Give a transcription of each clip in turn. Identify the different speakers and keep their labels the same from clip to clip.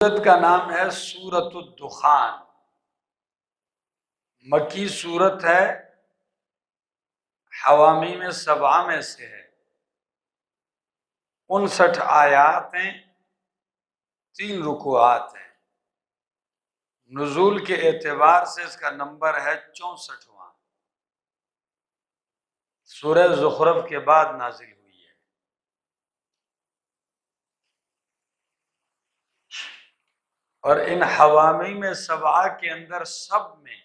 Speaker 1: سورت کا نام ہے سورۃ الدخان، مکی سورت ہے، حوامیم سبعہ میں سے ہے، 59 آیات ہیں، 3 رکوعات ہیں۔ نزول کے اعتبار سے اس کا نمبر ہے 64واں، سورہ زخرف کے بعد نازل ہوئی ہے۔ اور ان حوامیم سبعہ کے اندر سب میں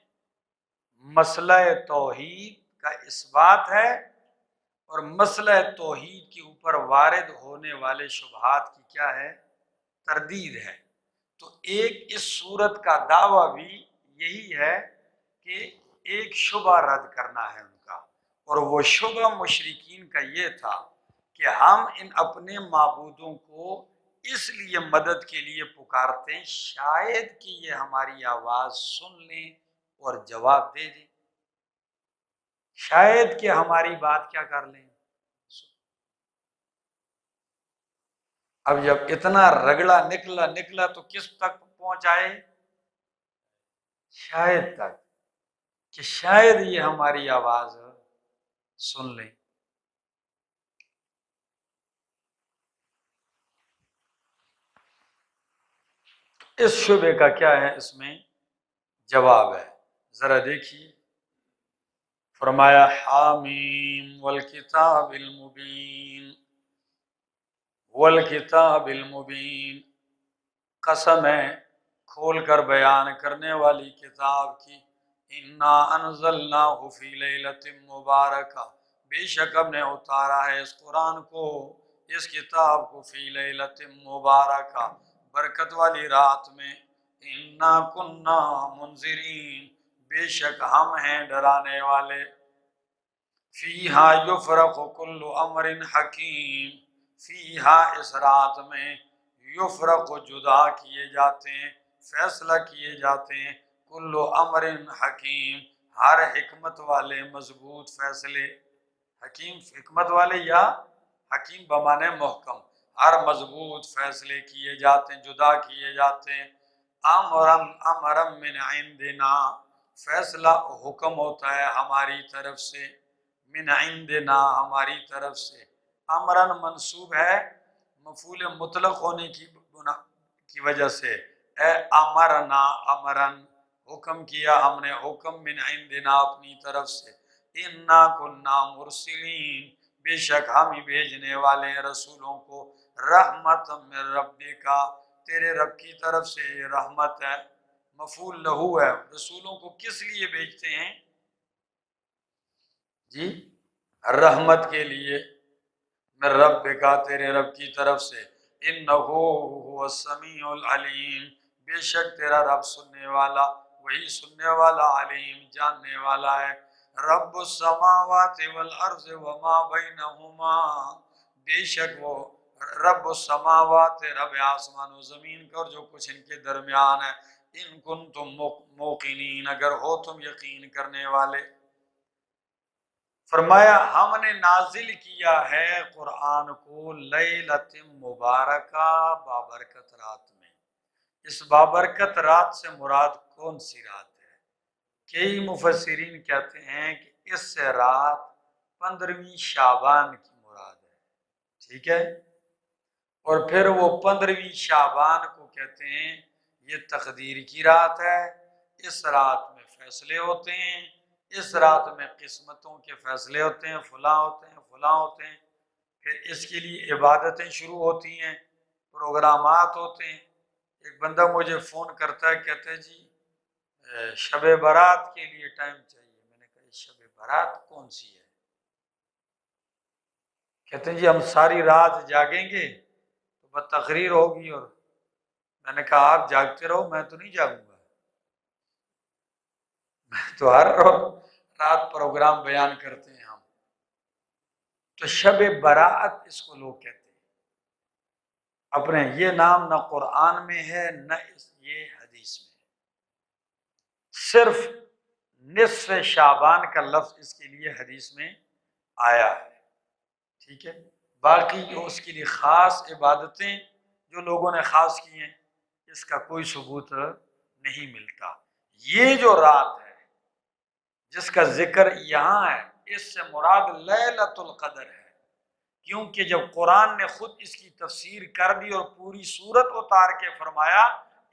Speaker 1: مسئلہ توحید کا اثبات ہے، اور مسئلہ توحید کے اوپر وارد ہونے والے شبہات کی کیا ہے؟ تردید ہے۔ تو اس صورت کا دعویٰ بھی یہی ہے کہ ایک شبہ رد کرنا ہے ان کا، اور وہ شبہ مشرکین کا یہ تھا کہ ہم ان اپنے معبودوں کو اس لیے مدد کے لیے پکارتے ہیں شاید کہ یہ ہماری آواز سن لیں اور جواب دے دیں، شاید کہ ہماری بات کیا کر لیں۔ اب جب اتنا رگڑا نکلا تو کس تک پہنچائے؟ شاید تک، کہ شاید یہ ہماری آواز سن لیں۔ اس شبے کا کیا ہے؟ اس میں جواب ہے، ذرا دیکھیے۔ فرمایا حامیم والکتاب المبین، والکتاب المبین، قسم ہے کھول کر بیان کرنے والی کتاب کی، انا انزلناہ فی لیلۃ مبارکہ، بے شک ہم نے اتارا ہے اس قرآن کو، اس کتاب کو، فی لیلۃ مبارکہ، برکت والی رات میں، انا کننا منذرین، بے شک ہم ہیں ڈرانے والے، فیہا یفرق کل امر حکیم، فیہا اس رات میں، یفرق جدا کیے جاتے ہیں، فیصلہ کیے جاتے ہیں، کل امر حکیم، ہر حکمت والے مضبوط فیصلے، حکیم حکمت والے یا حکیم بمانے محکم، ہر مضبوط فیصلے کیے جاتے ہیں، جدا کیے جاتے ہیں۔ امرم من عندنا، فیصلہ حکم ہوتا ہے ہماری طرف سے، من عندنا ہماری طرف سے، امرن منصوب ہے مفعول مطلق ہونے کی وجہ سے، اے امرنا امرن، حکم کیا ہم نے، حکم من عندنا اپنی طرف سے، انا کننا مرسلین، بے شک ہم ہی بھیجنے والے ہیں رسولوں کو، رحمت من ربک، تیرے رب کی طرف سے یہ رحمت ہے، مفعول لہو ہے۔ رسولوں کو کس لیے بھیجتے ہیں جی؟ رحمت کے لیے، من ربک، تیرے رب کی طرف سے، انہ هو السمیع العلیم، بے شک تیرا رب سننے والا، وہی سننے والا، علیم جاننے والا ہے۔ رب السماوات والارض وما بینہما، بے شک وہ رب السماوات، رب آسمان و زمین کا اور جو کچھ ان کے درمیان ہے، ان کنتم موقنین، اگر ہو تم یقین کرنے والے۔ فرمایا ہم نے نازل کیا ہے قرآن کو لیلۃ مبارکہ، بابرکت رات میں۔ اس بابرکت رات سے مراد کون سی رات ہے؟ کئی مفسرین کہتے ہیں کہ اس سے رات 15ویں شعبان کی مراد ہے، ٹھیک ہے؟ اور پھر وہ 15ویں شعبان کو کہتے ہیں یہ تقدیر کی رات ہے، اس رات میں فیصلے ہوتے ہیں، اس رات میں قسمتوں کے فیصلے ہوتے ہیں، فلاں ہوتے ہیں، فلاں ہوتے ہیں، پھر اس کے لیے عبادتیں شروع ہوتی ہیں، پروگرامات ہوتے ہیں۔ ایک بندہ مجھے فون کرتا ہے، کہتا ہے جی شب برات کے لیے ٹائم چاہیے۔ میں نے کہا شب برات کون سی ہے؟ کہتے ہیں جی ہم ساری رات جاگیں گے تو بس تقریر ہوگی، اور میں نے کہا آپ جاگتے رہو، میں تو نہیں جاگوں گا، میں تو ہر رات پروگرام بیان کرتے ہیں ہم۔ تو شب برات اس کو لوگ کہتے ہیں، اپنے یہ نام نہ قرآن میں ہے نہ یہ حدیث میں ہے، صرف نصف شعبان کا لفظ اس کے لیے حدیث میں آیا ہے، ٹھیک ہے؟ باقی جو اس کے لیے خاص عبادتیں جو لوگوں نے خاص کی ہیں، اس کا کوئی ثبوت نہیں ملتا۔ یہ جو رات ہے جس کا ذکر یہاں ہے، اس سے مراد لیلۃ القدر ہے، کیونکہ جب قرآن نے خود اس کی تفسیر کر دی اور پوری سورت اتار کے فرمایا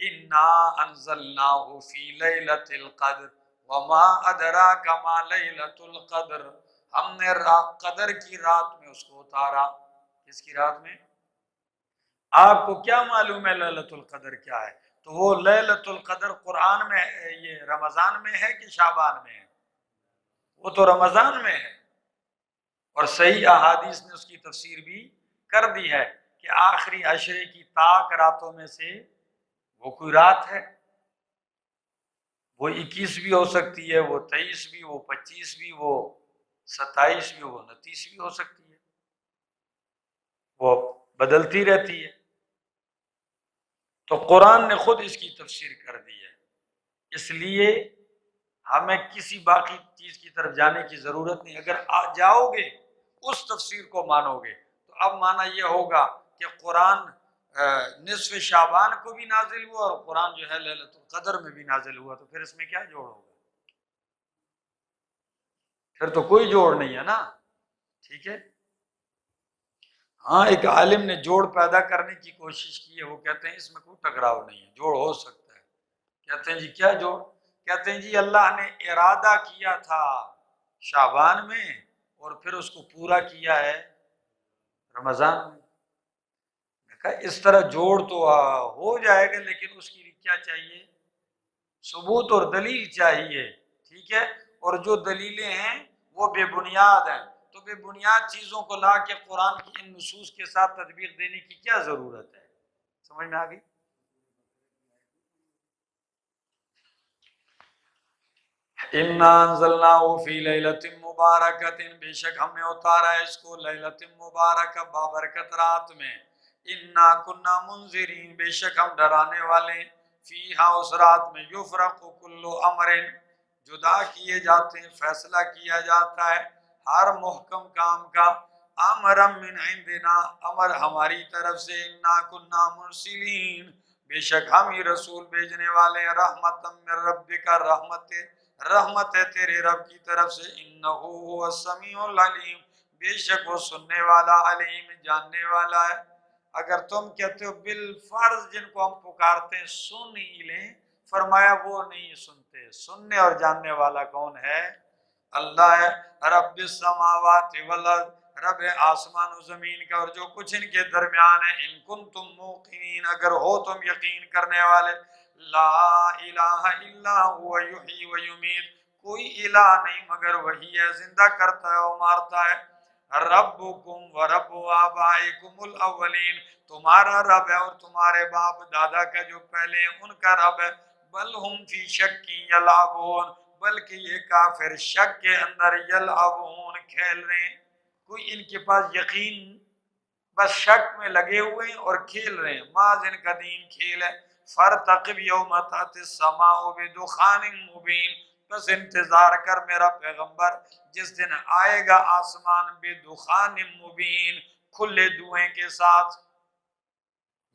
Speaker 1: انا انزلناہ فی لیلۃ القدر وما ادراک ما لیلۃ القدر، ہم نے قدر کی رات میں اس کو اتارا۔ کس کی رات میں؟ آپ کو کیا معلوم ہے لیلۃ القدر کیا ہے؟ تو وہ لیلۃ القدر قرآن میں یہ رمضان میں ہے کہ شعبان میں ہے؟ وہ تو رمضان میں ہے، اور صحیح احادیث نے اس کی تفسیر بھی کر دی ہے کہ آخری عشرے کی طاق راتوں میں سے وہ کوئی رات ہے، وہ 21 بھی ہو سکتی ہے، وہ 23 بھی، وہ 25 بھی، وہ 27 بھی، وہ 29 بھی ہو سکتی ہے، وہ بدلتی رہتی ہے۔ تو قرآن نے خود اس کی تفسیر کر دی ہے، اس لیے ہمیں کسی باقی چیز کی طرف جانے کی ضرورت نہیں۔ اگر جاؤ گے اس تفسیر کو مانو گے تو اب مانا یہ ہوگا کہ قرآن نصف شعبان کو بھی نازل ہوا اور قرآن جو ہے لیلۃ القدر میں بھی نازل ہوا، تو پھر اس میں کیا جوڑ ہوگا؟ پھر تو کوئی جوڑ نہیں ہے نا، ٹھیک ہے۔ ہاں ایک عالم نے جوڑ پیدا کرنے کی کوشش کی ہے، وہ کہتے ہیں اس میں کوئی ٹکراؤ نہیں ہے، جوڑ ہو سکتا ہے۔ کہتے ہیں جی کیا جوڑ؟ کہتے ہیں جی اللہ نے ارادہ کیا تھا شعبان میں اور پھر اس کو پورا کیا ہے رمضان میں۔ میں کہا اس طرح جوڑ تو ہو جائے گا، لیکن اس کی کیا چاہیے؟ ثبوت اور دلیل چاہیے، ٹھیک ہے۔ اور جو دلیلیں ہیں وہ بے بنیاد ہیں، تو بے بنیاد چیزوں کو لا کے قرآن کی ان نصوص کے ساتھ تطبیق دینے کی کیا ضرورت ہے؟ سمجھ میں آ گئی؟ اِنَّا أَنزَلْنَاهُ فِي لَيْلَةٍ مُبَارَكَةٍ، بے شک ہم نے اتارا ہے اس کو لیلۃ مبارکہ بابرکت رات میں۔ اِنَّا كُنَّا مُنذِرِينَ، بے شک ہم ڈرانے والے ہیں۔ فیہا، اس رات میں، یفرق کل امر، جدا کیے جاتے ہیں، فیصلہ کیا جاتا ہے ہر محکم کام کا۔ امرا من عندنا، امر ہماری طرف سے۔ اِنَّا كُنَّا مُرسِلِينَ، بے شک ہم ہی رسول بھیجنے والے ہیں۔ رحمتا من ربک، رحمت ہے تیرے رب کی طرف سے۔ انہو هو السمیع العلیم، بے شک وہ سننے والا، علیم جاننے والا ہے۔ اگر تم کہتے ہو بالفرض جن کو ہم پکارتے ہیں سن ہی لیں، فرمایا وہ نہیں سنتے، سننے اور جاننے والا کون ہے؟ اللہ ہے۔ رب السماوات والارض، رب آسمان و زمین کا اور جو کچھ ان کے درمیان ہے۔ ان کنتم موقنین، اگر ہو تم یقین کرنے والے۔ لا الہ الا هو یحیی و یمیت، کوئی الہ نہیں مگر وہی ہے، زندہ کرتا ہے اور مارتا ہے۔ ربکم و رب آبائکم الاولین، تمہارا رب ہے اور تمہارے باپ دادا کا جو پہلے ہیں ان کا رب ہے۔ بل ہم فی شک یلعبون، بلکہ یہ کافر شک کے اندر یلعبون کھیل رہے ہیں۔ کوئی ان کے پاس یقین، بس شک میں لگے ہوئے ہیں اور کھیل رہے ہیں، ماذ ان کا دین کھیل ہے۔ فارتقب یوم تأتی السماء بدخان مبین، بس انتظار کر میرا پیغمبر، جس دن آئے گا آسمان بدخان مبین، کھلے دھوئیں کے ساتھ۔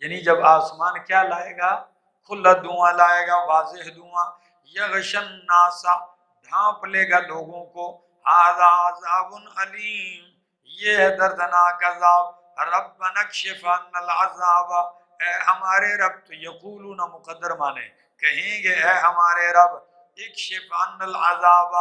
Speaker 1: یعنی جب آسمان کیا لائے گا؟ کھلا دھواں لائے گا، واضح دھواں۔ یغش الناس، ڈھانپ لے گا لوگوں کو۔ ھذا عذاب علیم، یہ ہے دردناک عذاب۔ ربنا اکشف عنا العذاب، اے ہمارے رب، تو یقولون مقدر مانے کہیں گے اے ہمارے رب، اکشف عنا العذاب،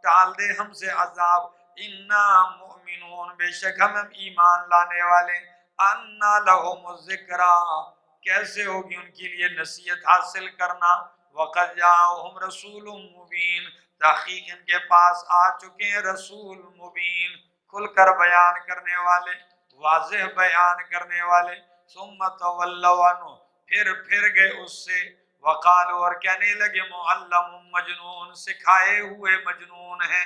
Speaker 1: ٹال دے ہم سے عذاب۔ انا مؤمنون، بے شک ہم ایمان لانے والے۔ انا لہم الذکریٰ، کیسے ہوگی ان کے لیے نصیحت حاصل کرنا؟ وقد جاءہم رسول مبین، تحقیق ان کے پاس آ چکے ہیں رسول مبین، کھل کر بیان کرنے والے، واضح بیان کرنے والے۔ ثم تولوا عنہ، پھر گئے اس سے۔ وقالوا، اور کہنے لگے، معلم مجنون، سکھائے ہوئے مجنون ہیں۔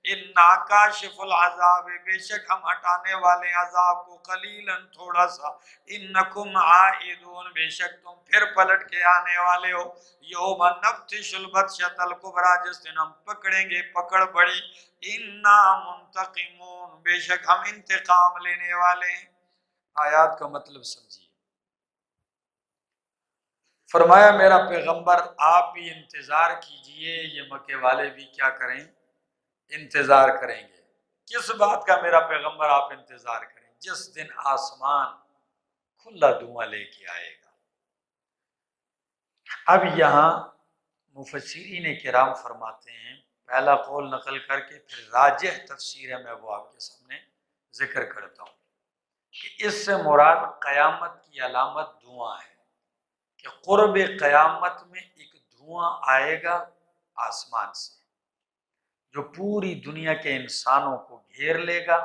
Speaker 1: انا کاشف العذاب، بے شک ہم ہٹانے والے عذاب کو، قلیلا تھوڑا سا۔ انکم عائدون، بے شک تم پھر پلٹ کے آنے والے ہو۔ یوم نبطش البطشۃ الکبریٰ، جس دن ہم پکڑیں گے پکڑ بڑی۔ انا منتقمون، بے شک ہم انتقام لینے والے ہیں۔ آیات کا مطلب سمجھیے۔ فرمایا میرا پیغمبر آپ بھی انتظار کیجئے، یہ مکے والے بھی کیا کریں؟ انتظار کریں گے۔ کس بات کا میرا پیغمبر آپ انتظار کریں؟ جس دن آسمان کھلا دھواں لے کے آئے گا۔ اب یہاں مفسرین کرام فرماتے ہیں، پہلا قول نقل کر کے پھر راجح تفسیر ہے، میں وہ آپ کے سامنے ذکر کرتا ہوں کہ اس سے مراد قیامت کی علامت دھواں ہے، کہ قرب قیامت میں ایک دھواں آئے گا آسمان سے جو پوری دنیا کے انسانوں کو گھیر لے گا۔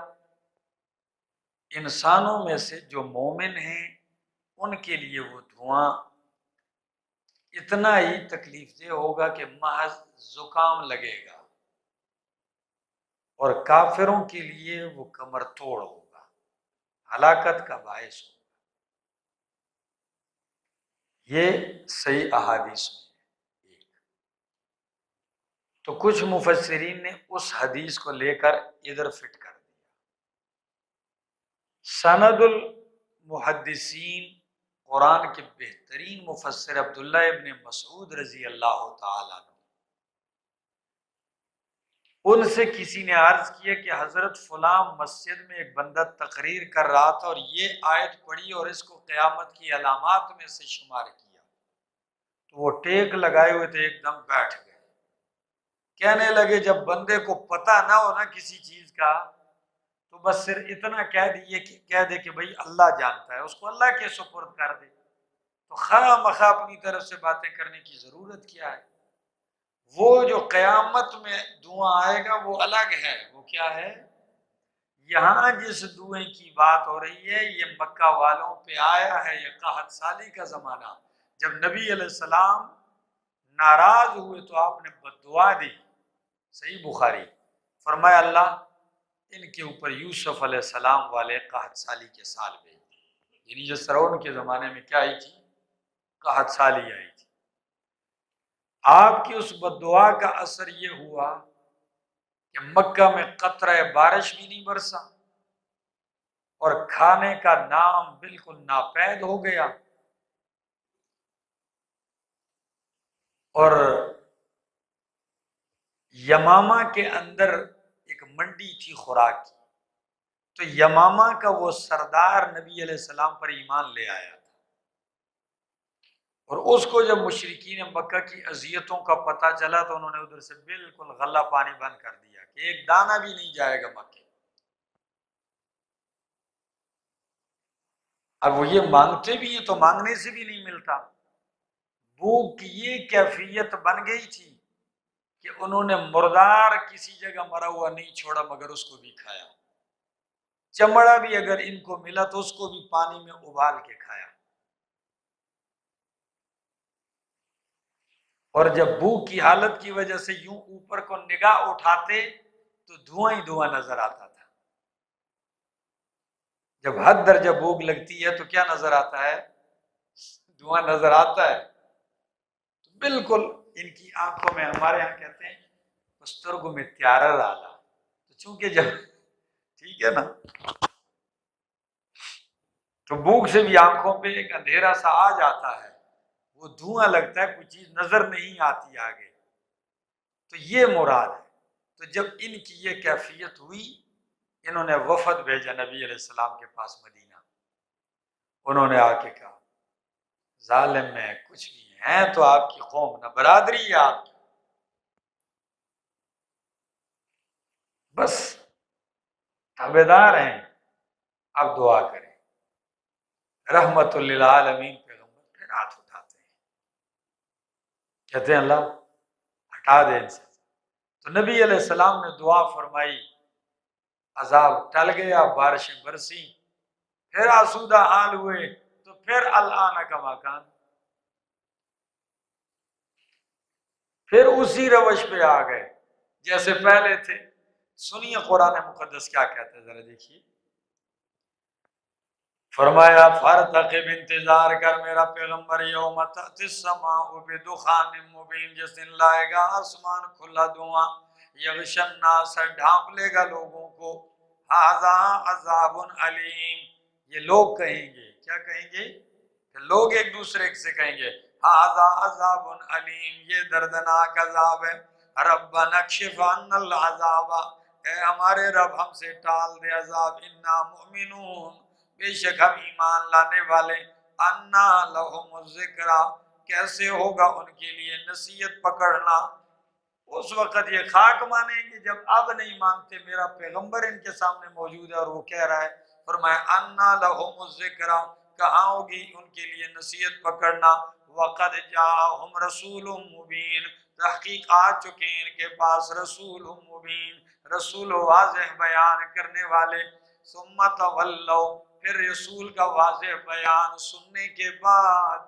Speaker 1: انسانوں میں سے جو مومن ہیں ان کے لیے وہ دھواں اتنا ہی تکلیف دہ ہوگا کہ محض زکام لگے گا، اور کافروں کے لیے وہ کمر توڑ ہوگا، ہلاکت کا باعث ہوگا۔ یہ صحیح احادیث میں ایک تو کچھ مفسرین نے اس حدیث کو لے کر ادھر فٹ کر دیا۔ سند المحدثین قرآن کے بہترین مفسر عبداللہ ابن مسعود رضی اللہ تعالیٰ عنہ، ان سے کسی نے عرض کیا کہ حضرت فلاں مسجد میں ایک بندہ تقریر کر رہا تھا اور یہ آیت پڑھی اور اس کو قیامت کی علامات میں سے شمار کیا، تو وہ ٹیک لگائے ہوئے تھے، ایک دم بیٹھ گئے۔ کہنے لگے جب بندے کو پتہ نہ ہو نا کسی چیز کا تو بس صرف اتنا کہہ دے کہ بھئی اللہ جانتا ہے، اس کو اللہ کے سپرد کر دے، تو خواہ مخواہ اپنی طرف سے باتیں کرنے کی ضرورت کیا ہے؟ وہ جو قیامت میں دھواں آئے گا وہ الگ ہے۔ وہ کیا ہے؟ یہاں جس دھوئیں کی بات ہو رہی ہے یہ مکہ والوں پہ آیا ہے، یہ قحط سالی کا زمانہ، جب نبی علیہ السلام ناراض ہوئے تو آپ نے بد دعا دی۔ صحیح بخاری، فرمایا اللہ ان کے اوپر یوسف علیہ السلام والے قحط سالی کے سال بھیج دی، یعنی جس طرح ان کے زمانے میں کیا آئی تھی؟ قحط سالی آئی تھی۔ آپ کی اس بد دعا کا اثر یہ ہوا کہ مکہ میں قطرہ بارش بھی نہیں برسا اور کھانے کا نام بالکل ناپید ہو گیا، اور یمامہ کے اندر ایک منڈی تھی خوراک کی، تو یمامہ کا وہ سردار نبی علیہ السلام پر ایمان لے آیا تھا، اور اس کو جب مشرکین مکہ کی اذیتوں کا پتہ چلا تو انہوں نے ادھر سے بالکل غلہ پانی بند کر دیا کہ ایک دانہ بھی نہیں جائے گا مکے۔ اب وہ یہ مانگتے بھی ہیں تو مانگنے سے بھی نہیں ملتا۔ بھوک کی یہ کیفیت بن گئی تھی کہ انہوں نے مردار کسی جگہ مرا ہوا نہیں چھوڑا مگر اس کو بھی کھایا، چمڑا بھی اگر ان کو ملا تو اس کو بھی پانی میں ابال کے کھایا، اور جب بھوک کی حالت کی وجہ سے یوں اوپر کو نگاہ اٹھاتے تو دھواں ہی دھواں نظر آتا تھا۔ جب حد درجہ بھوک لگتی ہے تو کیا نظر آتا ہے؟ دھواں نظر آتا ہے۔ تو بالکل ان کی آنکھوں میں، ہمارے یہاں کہتے ہیں بسترگو میں تیارہ ڈالا، تو چونکہ جب ٹھیک ہے نا تو بھوک سے بھی آنکھوں پہ ایک اندھیرا سا آ جاتا ہے، وہ دھواں لگتا ہے، کوئی چیز نظر نہیں آتی آگے، تو یہ مراد ہے۔ تو جب ان کی یہ کیفیت ہوئی انہوں نے وفد بھیجا نبی علیہ السلام کے پاس مدینہ، انہوں نے آ کے کہا ظالم میں کچھ بھی ہیں تو آپ کی قوم نہ برادری ہے آپ کی، بس تابعدار ہیں، اب دعا کریں۔ رحمت للعالمین پیغمبر پھر ہاتھ اٹھاتے ہیں، کہتے ہیں اللہ ہٹا دے ان سے، تو نبی علیہ السلام نے دعا فرمائی، عذاب ٹل گیا، بارشیں برسی، پھر آسودہ حال ہوئے، تو پھر الآن کما کان، پھر اسی روش پہ آ گئے جیسے پہلے تھے۔ سنیے قرآن مقدس کیا کہتا ہے، ذرا دیکھیے، فرمایا فارتقب انتظار کر میرا پیغمبر، یوم تأتی السماء بدخان مبین، جس دن لائے گا آسمان کھلا دھواں، یغشی الناس ڈھانپ لے گا لوگوں کو، ھذا عذاب علیم، یہ لوگ کہیں گے، کیا کہیں گے؟ کہ لوگ ایک دوسرے سے کہیں گے ھذا عذاب علیم، یہ دردناک عذاب ہے۔ ربنا اکشف عنا العذاب، اے ہمارے رب ہم سے ٹال دے عذاب، انا مؤمنون، بے شک ہم ایمان لانے والے، انا لہم الذکرہ، کیسے ہوگا ان کے لیے نصیحت پکڑنا؟ اس وقت یہ خاک مانیں گے جب اب نہیں مانتے، میرا پیغمبر ان کے سامنے موجود ہے اور وہ کہہ رہا ہے، فرمایا انا لہم الذکرہ، کہاں ہوگی ان کے لیے نصیحت پکڑنا؟ وقد جاءہم رسول مبین، تحقیق آ چکے ہیں ان کے پاس رسول مبین، رسول واضح بیان کرنے والے، ثم تولوا، پھر رسول کا واضح بیان سننے کے بعد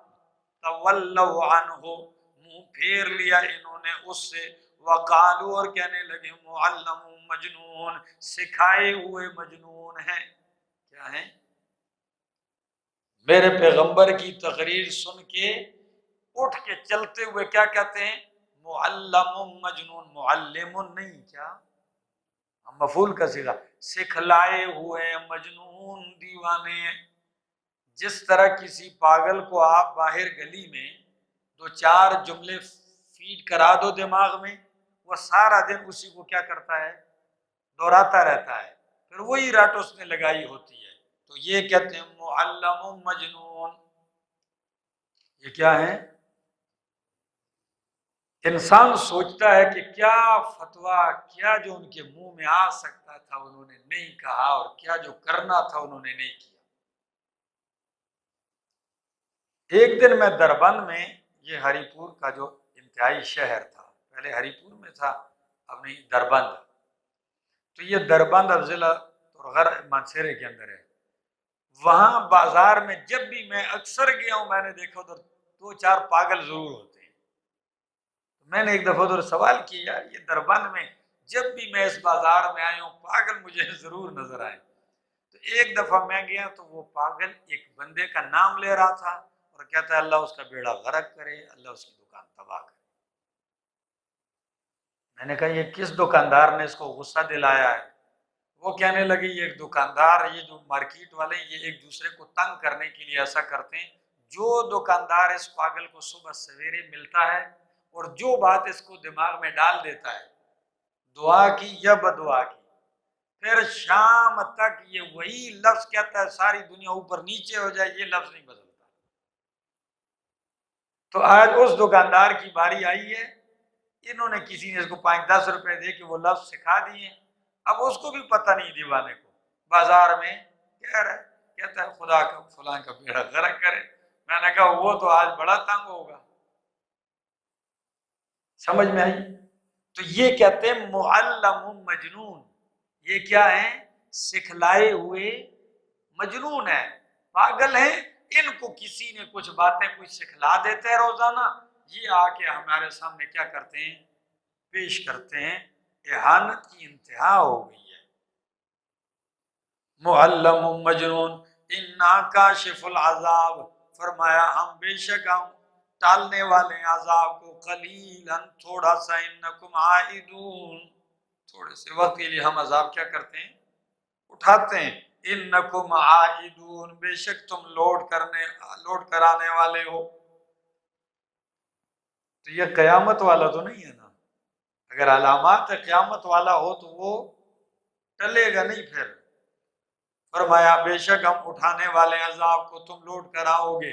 Speaker 1: تولوا عنہ، منہ پھیر لیا انہوں نے اس سے، وقالو، اور کہنے لگے معلم مجنون، سکھائے ہوئے مجنون ہیں۔ کیا ہیں؟ میرے پیغمبر کی تقریر سن کے اٹھ کے چلتے ہوئے کیا کہتے ہیں؟ معلم مجنون، معلم نہیں، کیا مفعول کا صیغہ، سکھلائے ہوئے مجنون، دیوانے ہیں۔ جس طرح کسی پاگل کو آپ باہر گلی میں دو چار جملے فیڈ کرا دو دماغ میں، وہ سارا دن اسی کو کیا کرتا ہے؟ دہراتا رہتا ہے، پھر وہی رٹ اس نے لگائی ہوتی ہے۔ تو یہ کہتے ہیں معلم مجنون۔ یہ کیا ہے؟ انسان سوچتا ہے کہ کیا فتویٰ، کیا جو ان کے منہ میں آ سکتا تھا انہوں نے نہیں کہا، اور کیا جو کرنا تھا انہوں نے نہیں کیا۔ ایک دن میں دربند میں، یہ ہری پور کا جو انتہائی شہر تھا، پہلے ہری پور میں تھا، اب نہیں، دربند، تو یہ دربند اب ضلع ترغر مانسہرے کے اندر ہے۔ وہاں بازار میں جب بھی میں اکثر گیا ہوں، میں نے دیکھا ادھر دو چار پاگل ضرور ہوتے ہیں۔ میں نے ایک دفعہ ادھر سوال کیا، یار یہ دربند میں جب بھی میں اس بازار میں آیا ہوں پاگل مجھے ضرور نظر آئے۔ تو ایک دفعہ میں گیا تو وہ پاگل ایک بندے کا نام لے رہا تھا اور کہتا ہے اللہ اس کا بیڑا غرق کرے، اللہ اس کی دکان تباہ کرے۔ میں نے کہا یہ کس دکاندار نے اس کو غصہ دلایا ہے؟ وہ کہنے لگے یہ ایک دکاندار، یہ جو مارکیٹ والے یہ ایک دوسرے کو تنگ کرنے کے لیے ایسا کرتے ہیں، جو دکاندار اس پاگل کو صبح سویرے ملتا ہے اور جو بات اس کو دماغ میں ڈال دیتا ہے، دعا کی یا بدعا کی، پھر شام تک یہ وہی لفظ کہتا ہے، ساری دنیا اوپر نیچے ہو جائے یہ لفظ نہیں بدلتا۔ تو آج اس دکاندار کی باری آئی ہے، انہوں نے کسی نے اس کو 5-10 روپے دے کے وہ لفظ سکھا دیے، اب اس کو بھی پتہ نہیں، دیوانے کو بازار میں کہہ رہا ہے، کہتا ہے خدا کا فلاں کا بیڑا غرق کرے۔ میں نے کہا وہ تو آج بڑا تنگ ہوگا۔ سمجھ میں آئی؟ تو یہ کہتے ہیں معلم مجنون، یہ کیا ہیں؟ سکھلائے ہوئے مجنون ہیں، پاگل ہیں۔ ان کو کسی نے کچھ باتیں کچھ سکھلا دیتے ہیں روزانہ، یہ آ کے ہمارے سامنے کیا کرتے ہیں؟ پیش کرتے ہیں۔ اہانت کی انتہا ہو گئی ہے۔ معلم مجنون، انا کاشف العذاب، فرمایا ہم بے شک ہم ٹالنے والے ہیں عذاب کو، قلیلا، تھوڑا سا، انکم عائدون، تھوڑے سے وقت کے لیے ہم عذاب کیا کرتے ہیں؟ اٹھاتے ہیں۔ انکم عائدون، بے شک تم لوٹ کرانے والے ہو۔ تو یہ قیامت والا تو نہیں ہے نا؟ اگر علامات قیامت والا ہو تو وہ ٹلے گا نہیں۔ پھر فرمایا بے شک ہم اٹھانے والے عذاب کو تم لوٹ کر آؤ گے،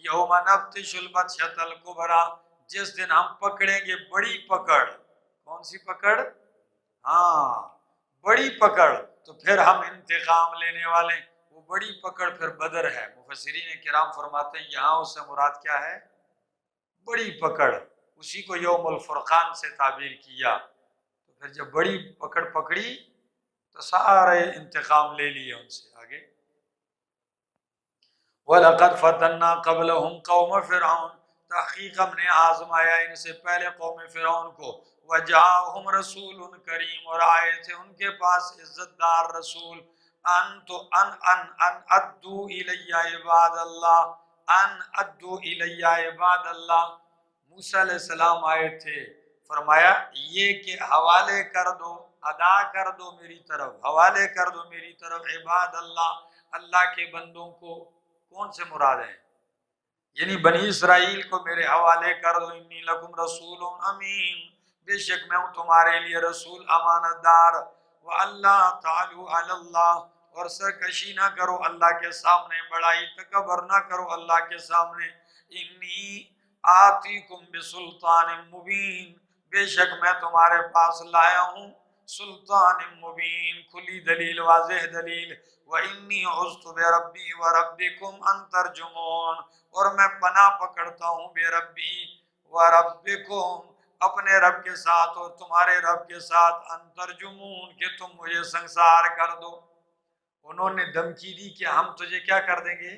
Speaker 1: یوم نبطش البطشۃ الکبریٰ، جس دن ہم پکڑیں گے بڑی پکڑ۔ کون سی پکڑ؟ ہاں، بڑی پکڑ۔ تو پھر ہم انتقام لینے والے، وہ بڑی پکڑ پھر بدر ہے۔ مفسرین کرام فرماتے ہیں یہاں اس سے مراد کیا ہے؟ بڑی پکڑ، اسی کو یوم الفرقان سے تعبیر کیا۔ تو پھر جب بڑی پکڑ پکڑی تو سارے انتقام لے لیے ان سے۔ آگے وَلَقَدْ فَتَنَّا قَبْلَهُمْ قَوْمَ فِرْعَوْنَ، تحقیق ہم نے آزمایا ان سے پہلے قوم فرعون کو، وَجَاءَهُمْ رَسُولٌ کریم، اور آئے تھے ان کے پاس عزت دار رسول، ان ادو الی عباد اللہ، ان ادو الی عباد اللہ، موسیٰ علیہ السلام آئے تھے، فرمایا یہ کہ حوالے کر دو، ادا کر دو میری طرف، حوالے کر دو میری طرف عباد اللہ، اللہ کے بندوں کو۔ کون سے مراد ہیں؟ یعنی بنی اسرائیل کو میرے حوالے کر دو، انی لکم رسول امین، بے شک میں ہوں تمہارے لیے رسول امانت دار، وَأَلَّا تَعْلُوا عَلَى اللَّهِ، اور سرکشی نہ کرو اللہ کے سامنے، بڑائی تکبر نہ کرو اللہ کے سامنے، انی آتیکم بسلطان مبین، بے شک میں تمہارے پاس لایا ہوں سلطان مبین، کھلی دلیل، واضح دلیل، وَإِنِّي عُذْتُ بِرَبِّي وَرَبِّكُمْ أَن تَرْجُمُونَ، اور میں پناہ پکڑتا ہوں بے ربی و ربکم، اپنے رب کے ساتھ اور تمہارے رب کے ساتھ، ان ترجمون، کہ تم مجھے سنسار کر دو۔ انہوں نے دھمکی دی کہ ہم تجھے کیا کر دیں گے؟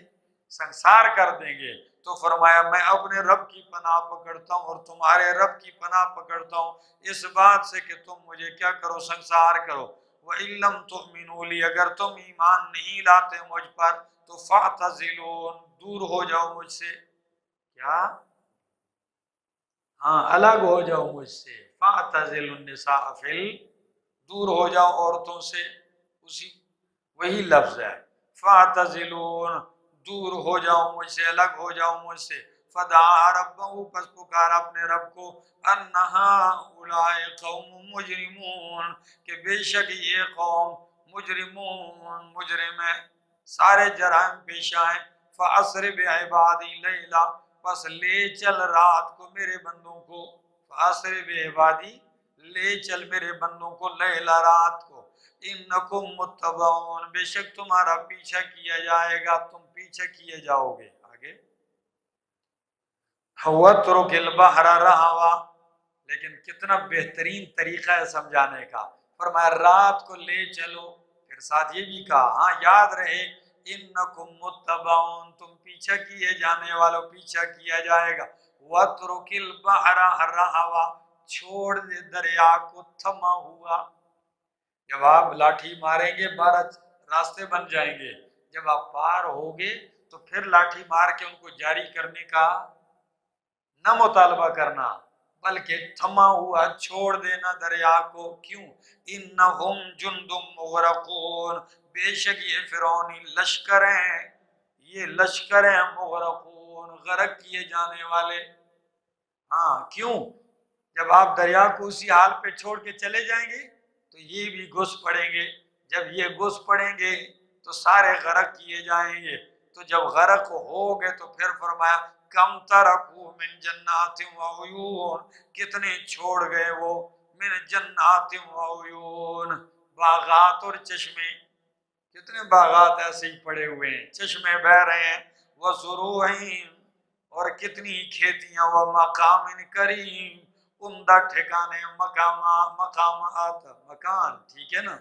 Speaker 1: سنسار کر دیں گے۔ تو فرمایا میں اپنے رب کی پناہ پکڑتا ہوں اور تمہارے رب کی پناہ پکڑتا ہوں اس بات سے کہ تم مجھے کیا کرو؟ سنسار کرو۔ وَإِن لَّمْ تُؤْمِنُوا لِي، اگر تم ایمان نہیں لاتے مجھ پر تو فَاعْتَزِلُونِ، دور ہو جاؤ مجھ سے۔ کیا؟ ہاں، الگ ہو جاؤ مجھ سے۔ فَاعْتَزِلُوا النِّسَاءَ دور ہو جاؤ عورتوں سے، اسی وہی لفظ ہے، فَاعْتَزِلُونَ، دور ہو جاؤ مجھ سے، الگ ہو جاؤ مجھ سے۔ فَدَعَا رَبَّهُ، پس پکارا اپنے رب کو، أَنَّ هَٰؤُلَاءِ قَوْمٌ مُجْرِمُونَ، کہ بے شک یہ قوم مجرمون، مجرم ہے، سارے جرائم پیشہ ہیں۔ فَأَسْرِ بِعِبَادِي لَيْلًا، پس لے چل رات کو میرے بندوں کو، فَأَسْرِ بِعِبَادِي، لے چل میرے بندوں کو، لیلا، رات کو، انکم متبعون، بے شک تمہارا پیچھا کیا جائے گا، تم پیچھا کیے جاؤ گے۔ آگے وَاتْرُكِ الْبَحْرَ رَهْوًا، لیکن کتنا بہترین طریقہ ہے سمجھانے کا، فرمایا رات کو لے چلو، پھر ساتھ یہ بھی کہا ہاں یاد رہے، انکم متبعون، تم پیچھا کیے جانے والوں، پیچھا کیا جائے گا۔ وَاتْرُكِ الْبَحْرَ رَهْوًا، چھوڑ دے دریا کو تھما ہوا، جب آپ لاٹھی ماریں گے 12 راستے بن جائیں گے، جب آپ پار ہوگے تو پھر لاٹھی مار کے ان کو جاری کرنے کا نہ مطالبہ کرنا، بلکہ تھما ہوا چھوڑ دینا دریا کو۔ کیوں؟ انہم جند مغرقون، بے شک یہ فرعونی لشکر ہیں، یہ لشکر ہیں مغرقون، غرق کیے جانے والے۔ ہاں کیوں؟ جب آپ دریا کو اسی حال پہ چھوڑ کے چلے جائیں گے تو یہ بھی گھس پڑیں گے، جب یہ گھس پڑیں گے تو سارے غرق کیے جائیں گے۔ تو جب غرق ہو گئے تو پھر فرمایا کم ترکو من جنات و عیون، کتنے چھوڑ گئے وہ، من جنات و عیون، باغات اور چشمے، کتنے باغات ایسے ہی پڑے ہوئے ہیں، چشمے بہہ رہے ہیں، وزروعین، اور کتنی کھیتیاں، و مقام کریم، عمدہ ٹھکانے، مقامات، مکان، ٹھیک ہے نا،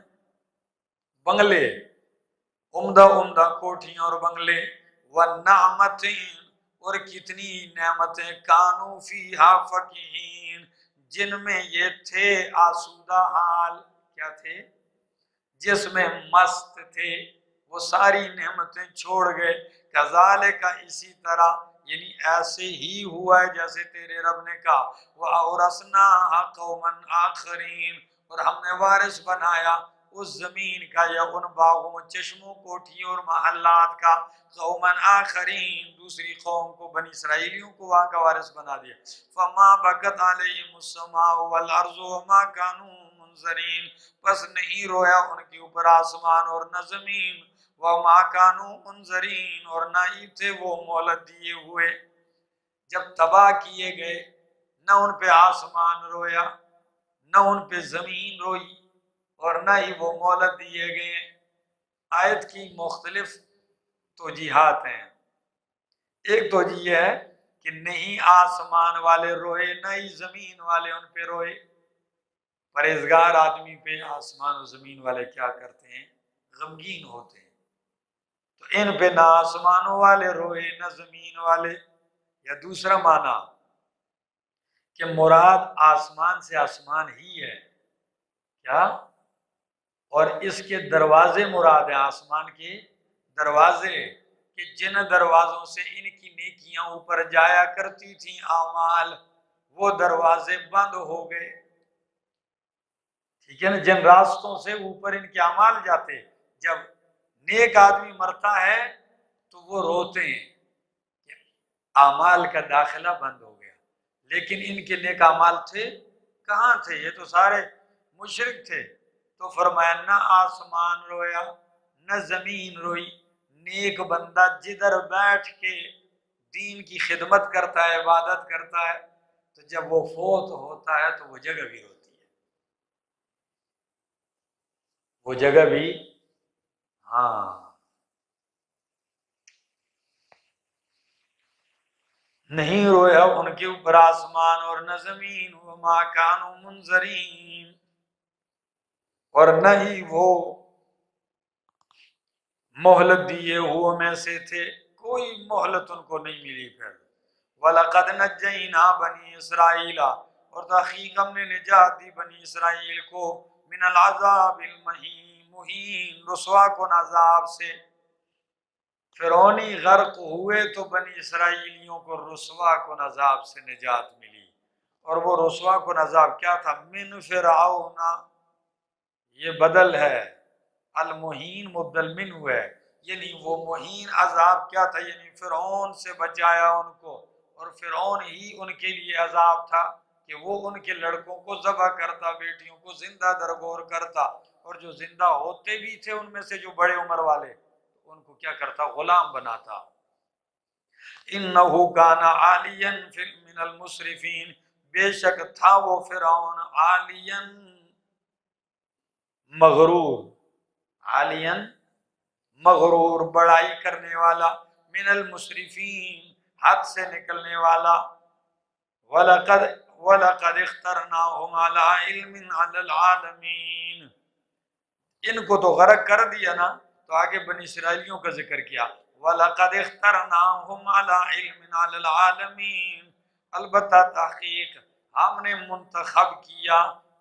Speaker 1: بنگلے، عمدہ عمدہ کوٹھیاں اور بنگلے، ونعمتین، اور کتنی نعمتیں، کانو فیہا فقیہین، جن میں یہ تھے آسودہ حال، کیا تھے؟ جس میں مست تھے، وہ ساری نعمتیں چھوڑ گئے۔ کذالک، اسی طرح، یعنی ایسے ہی ہوا ہے جیسے تیرے رب نے کہا، وَأَوْرَثْنَاهَا قَوْمًا آخَرِينَ، اور ہم نے وارث بنایا اس زمین کا یا ان باغوں، چشموں، کوٹھیوں اور محلات کا، قومًا آخرین، دوسری قوم کو، بنی اسرائیلیوں کو وہاں کا وارث بنا دیا۔ فَمَا بَكَتْ عَلَيْهِمُ السَّمَاءُ وَالْأَرْضُ وَمَا كَانُوا مُنظَرِينَ، پس نہیں رویا ان کے اوپر آسمان اور نہ زمین، وَمَا كَانُوا مُنظَرِينَ، اور نہ ہی تھے وہ مہلت دیے ہوئے۔ جب تباہ کیے گئے، نہ ان پہ آسمان رویا، نہ ان پہ زمین روئی، اور نہ ہی وہ مہلت دیے گئے۔ آیت کی مختلف توجیہات ہیں۔ ایک توجیہ یہ ہے کہ نہیں آسمان والے روئے، نہ ہی زمین والے ان پہ روئے۔ پرہیزگار آدمی پہ آسمان و زمین والے کیا کرتے ہیں؟ غمگین ہوتے ہیں۔ تو ان پہ نہ آسمانوں والے روئے نہ زمین والے۔ یا دوسرا معنی کہ مراد آسمان سے آسمان ہی ہے، کیا؟ اور اس کے دروازے مراد ہیں، آسمان کے دروازے، کہ جن دروازوں سے ان کی نیکیاں اوپر جایا کرتی تھیں، اعمال، وہ دروازے بند ہو گئے، ٹھیک ہے نا، جن راستوں سے اوپر ان کے اعمال جاتے، جب نیک آدمی مرتا ہے تو وہ روتے ہیں کہ اعمال کا داخلہ بند ہو گیا، لیکن ان کے نیک اعمال تھے کہاں تھے؟ یہ تو سارے مشرک تھے۔ تو فرمایا نہ آسمان رویا نہ زمین روئی، نیک بندہ جدھر بیٹھ کے دین کی خدمت کرتا ہے، عبادت کرتا ہے، تو جب وہ فوت ہوتا ہے تو وہ جگہ بھی روتی ہے، وہ جگہ بھی، ہاں، نہیں رویا ان کے اوپر آسمان اور نہ زمین، وما کانوا منظرین، اور نہ ہی وہ مہلت دیے ہوئے میں سے تھے، کوئی مہلت ان کو نہیں ملی۔ پھر وَلَقَدْ نَجَّيْنَا بَنِي اسرائیل، اور تحقیق ہم نے نجات دی بنی اسرائیل کو، من العذاب المہین، رسوا کن عذاب سے۔ فرعونی غرق ہوئے تو بنی اسرائیلیوں کو رسوا کن عذاب سے نجات ملی، اور وہ رسوا کن عذاب کیا تھا؟ من فرعون، یہ بدل ہے، المہین مبدل من ہوئے، یعنی وہ مہین عذاب کیا تھا؟ یعنی فرعون سے بچایا ان کو، اور فرعون ہی ان کے لیے عذاب تھا کہ وہ ان کے لڑکوں کو ذبح کرتا، بیٹیوں کو زندہ درگور کرتا، اور جو زندہ ہوتے بھی تھے ان میں سے جو بڑے عمر والے، ان کو کیا کرتا؟ غلام بناتا۔ انہو کان عالیا من المسرفین، بے شک تھا وہ فرعون عالیا مغرور، عالیا مغرور بڑائی کرنے والا، من المسرفین حد سے نکلنے والا۔ وَلَقَدْ اخْتَرْنَاهُمْ عَلَىٰ عِلْمٍ عَلَى الْعَالَمِينَ، ان کو تو غرق کر دیا نا، تو آگے بنی اسرائیلیوں کا ذکر کیا، وَلَقَدْ اخْتَرْنَاهُمْ عَلَىٰ عِلْمٍ عَلَى الْعَالَمِينَ، البتہ تحقیق ہم نے منتخب کیا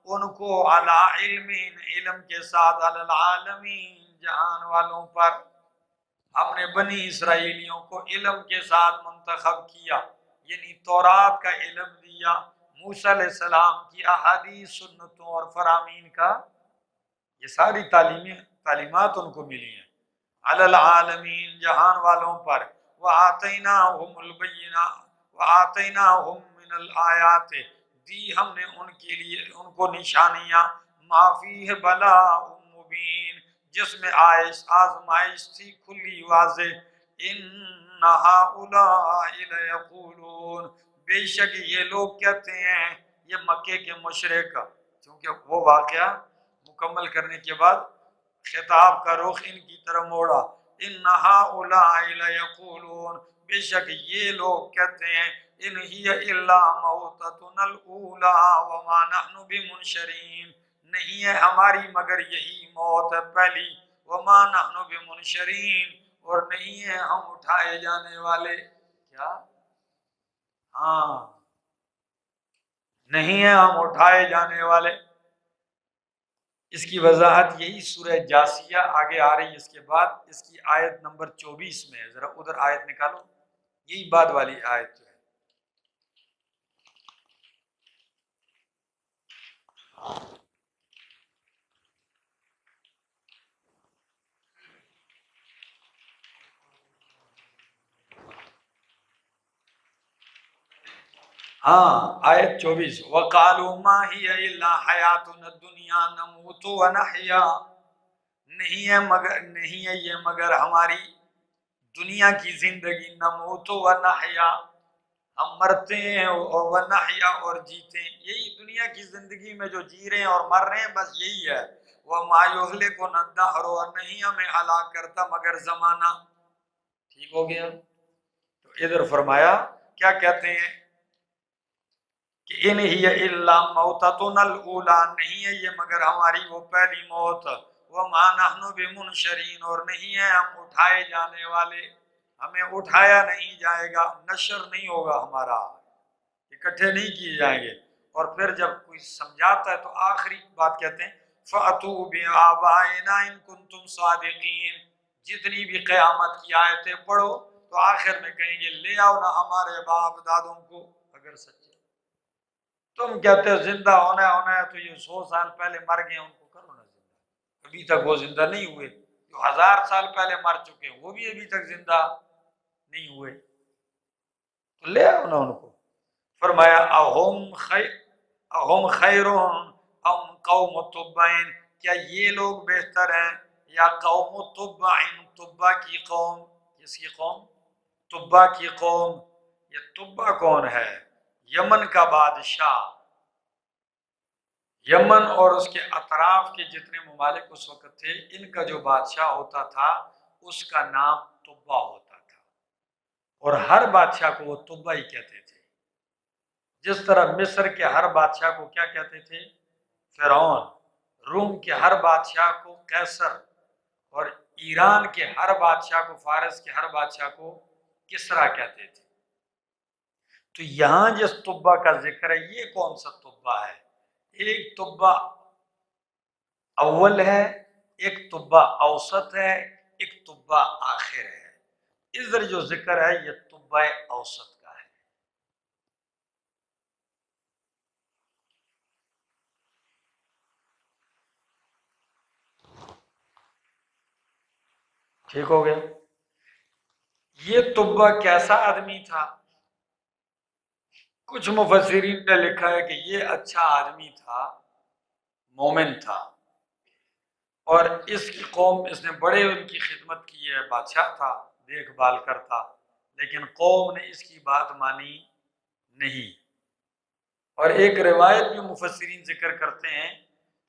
Speaker 1: ان کو، عَلَىٰ عِلْمٍ علم کے ساتھ، عَلَى الْعَالَمِينَ جہان والوں پر۔ ہم نے بنی اسرائیلیوں کو علم کے ساتھ منتخب کیا، یعنی تورات کا علم دیا، موسیٰ علیہ السلام کی احادیث، سنتوں اور فرامین کا، یہ ساری تعلیمات ان کو ملی ہیں، علی العالمین جہان والوں پر۔ وآتیناہم البینات، وآتیناہم من الآیات، دی ہم نے ان کے لیے ان کو نشانیاں، ما فیہ بلاء مبین، جس میں آزمائش تھی کھلی واضح۔ ان ہؤلاء لیقولون، بے شک یہ لوگ کہتے ہیں، یہ مکے کے مشرک، چونکہ وہ واقعہ مکمل کرنے کے بعد خطاب کا رخ ان کی طرف موڑا۔ ان ہؤلاء لیقولون، بے شک یہ لوگ کہتے ہیں، ان ہی الا موتتنا الاولی وما نحن بمنشرین، نہیں ہے ہماری مگر یہی موت ہے پہلی، وما نحن بمنشرین، اور نہیں ہے ہم اٹھائے جانے والے۔ کیا؟ ہاں، نہیں ہے ہم اٹھائے جانے والے۔ اس کی وضاحت یہی سورہ جاسیہ آگے آ رہی ہے، اس کے بعد اس کی آیت نمبر 24 میں ہے، ذرا ادھر آیت نکالو، یہی بعد والی آیت جو ہے۔ ہاں، آیت 24، وَقَالُوا مَا هِيَ إِلَّا حَيَاتُنَا الدُّنْيَا نَمُوتُ وَنَحْيَا، نہیں ہے یہ مگر ہماری دنیا کی زندگی، نموت ونحیا، ہم مرتے ہیں، اور ونحیا اور جیتے ہیں، یہی دنیا کی زندگی میں جو جی رہے ہیں اور مر رہے ہیں، بس یہی ہے۔ وَمَا يُهْلِكُنَا الدَّهْرُ، اور نہیں ہمیں ہلاک کرتا مگر زمانہ۔ ٹھیک ہو گیا؟ تو ادھر فرمایا کیا کہتے ہیں کہ ان ہی الا موتتنا الاولی، نہیں ہے یہ مگر ہماری وہ پہلی موت، وما نحن بمنشرین، اور نہیں ہے ہم اٹھائے جانے والے، ہمیں اٹھایا نہیں جائے گا، نشر نہیں ہوگا ہمارا، اکٹھے نہیں کیے جائیں گے۔ اور پھر جب کوئی سمجھاتا ہے تو آخری بات کہتے ہیں فَأْتُوا بِآبَائِنَا إِن كُنتُمْ صَادِقِينَ، جتنی بھی قیامت کی آیتیں پڑھو تو آخر میں کہیں گے لے آؤ نا ہمارے باپ دادوں کو اگر سچے۔ تم کہتے ہو زندہ ہونا ہے تو یہ 100 سال پہلے مر گئے ان کو کرو نا زندہ، ابھی تک وہ زندہ نہیں ہوئے، جو 1000 سال پہلے مر چکے ہیں وہ بھی ابھی تک زندہ نہیں ہوئے۔ تو لے آؤ نا ان کو۔ فرمایا اہم خیرون ام قوم تبعین، کیا یہ لوگ بہتر ہیں یا قوم تبعین، تبع کی قوم؟ کس کی قوم؟ تبع کی قوم۔ یہ تبع کون ہے؟ یمن کا بادشاہ، یمن اور اس کے اطراف کے جتنے ممالک اس وقت تھے، ان کا جو بادشاہ ہوتا تھا اس کا نام تبع ہوتا تھا، اور ہر بادشاہ کو وہ تبع ہی کہتے تھے۔ جس طرح مصر کے ہر بادشاہ کو کیا کہتے تھے؟ فرعون۔ روم کے ہر بادشاہ کو قیصر، اور ایران کے ہر بادشاہ کو، فارس کے ہر بادشاہ کو کسریٰ کہتے تھے۔ تو یہاں جس تبع کا ذکر ہے یہ کون سا تبع ہے؟ ایک تبع اول ہے، ایک تبع اوسط ہے، ایک تبع آخر ہے۔ ادھر جو ذکر ہے یہ تبع اوسط کا ہے۔ ٹھیک ہو گیا؟ یہ تبع کیسا آدمی تھا؟ کچھ مفسرین نے لکھا ہے کہ یہ اچھا آدمی تھا، مومن تھا، اور اس کی قوم، اس نے بڑے ان کی خدمت کی ہے، بادشاہ تھا، دیکھ بھال کرتا، لیکن قوم نے اس کی بات مانی نہیں۔ اور ایک روایت بھی مفسرین ذکر کرتے ہیں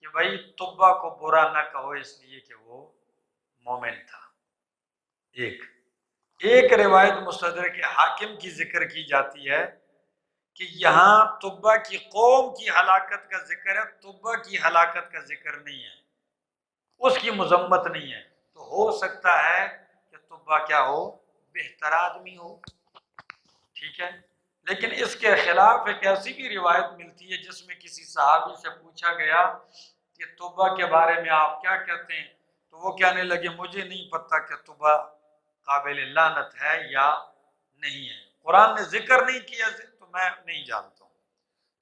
Speaker 1: کہ بھائی تبع کو برا نہ کہو اس لیے کہ وہ مومن تھا۔ ایک روایت مستدرک حاکم کی ذکر کی جاتی ہے کہ یہاں تبع کی قوم کی ہلاکت کا ذکر ہے، تبع کی ہلاکت کا ذکر نہیں ہے، اس کی مذمت نہیں ہے۔ تو ہو سکتا ہے کہ تبع کیا ہو؟ بہتر آدمی ہو، ٹھیک ہے۔ لیکن اس کے خلاف ایک ایسی بھی روایت ملتی ہے جس میں کسی صحابی سے پوچھا گیا کہ تبع کے بارے میں آپ کیا کہتے ہیں، تو وہ کہنے لگے مجھے نہیں پتہ کہ تبع قابل لعنت ہے یا نہیں ہے، قرآن نے ذکر نہیں کیا تو میں نہیں جانتا ہوں۔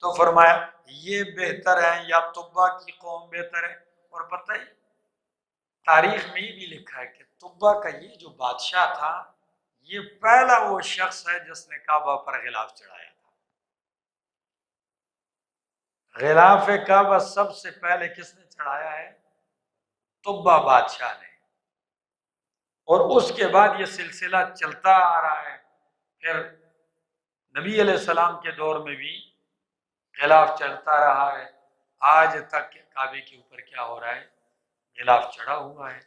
Speaker 1: تو فرمایا یہ بہتر ہے یا تبع کی قوم بہتر ہے؟ اور پتہ ہی تاریخ میں یہ بھی لکھا ہے کہ تبع کا یہ جو بادشاہ تھا یہ پہلا وہ شخص ہے جس نے کعبہ پر غلاف چڑھایا تھا۔ غلاف کعبہ سب سے پہلے کس نے چڑھایا ہے؟ تبع بادشاہ نے۔ اور اس کے بعد یہ سلسلہ چلتا آ رہا ہے، پھر نبی علیہ السلام کے دور میں بھی غلاف چلتا رہا ہے، آج تک کعبے کے اوپر کیا ہو رہا ہے؟ غلاف چڑھا ہوا ہے۔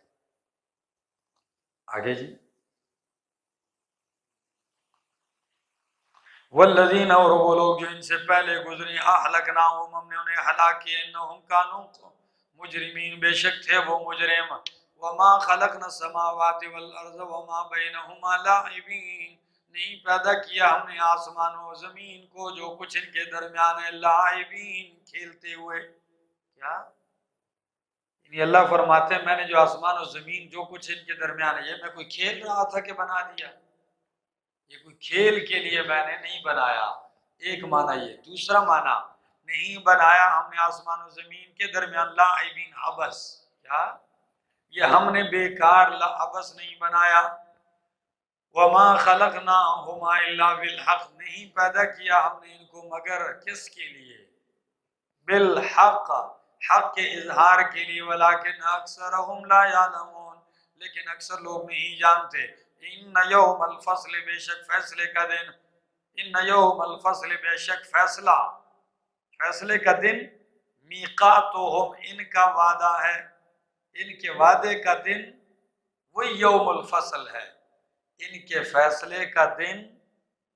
Speaker 1: آگے جی، والذین، اور وہ لوگ جو ان سے پہلے گزری، اہلکناہم، ہم نے انہیں ہلاک کیا، انہم کانوا مجرمین، بے شک تھے وہ مجرم، وما خلقنا السماوات والارض وما بینہما لاعبین، نہیں پیدا کیا ہم نے آسمان و زمین کو جو کچھ ان کے درمیان ہے، لاعبین، کھیلتے ہوئے۔ کیا؟ یعنی اللہ فرماتے ہیں میں نے جو آسمان و زمین جو کچھ ان کے درمیان ہے، یہ میں کوئی کھیل رہا تھا کہ بنا دیا؟ یہ کوئی کھیل کے لیے میں نے نہیں بنایا، ایک معنی یہ۔ دوسرا معنی، نہیں بنایا ہم نے آسمان و زمین کے درمیان لاعبین، عبث، کیا؟ یہ ہم نے بیکار عبث نہیں بنایا۔ وما خلقناہما الا بالحق، نہیں پیدا کیا ہم نے ان کو مگر کس کے لیے؟ بالحق، حق کے اظہار کے لیے، ولکن اکثرہم لا یعلمون، لیکن اکثر لوگ نہیں جانتے۔ ان یوم الفصل، بے شک فیصلے کا دن، ان یوم الفصل، بے شک فیصلہ، فیصلے کا دن، میقاتہم، ان کا وعدہ ہے، ان کے وعدے کا دن وہی یوم الفصل ہے، ان کے فیصلے کا دن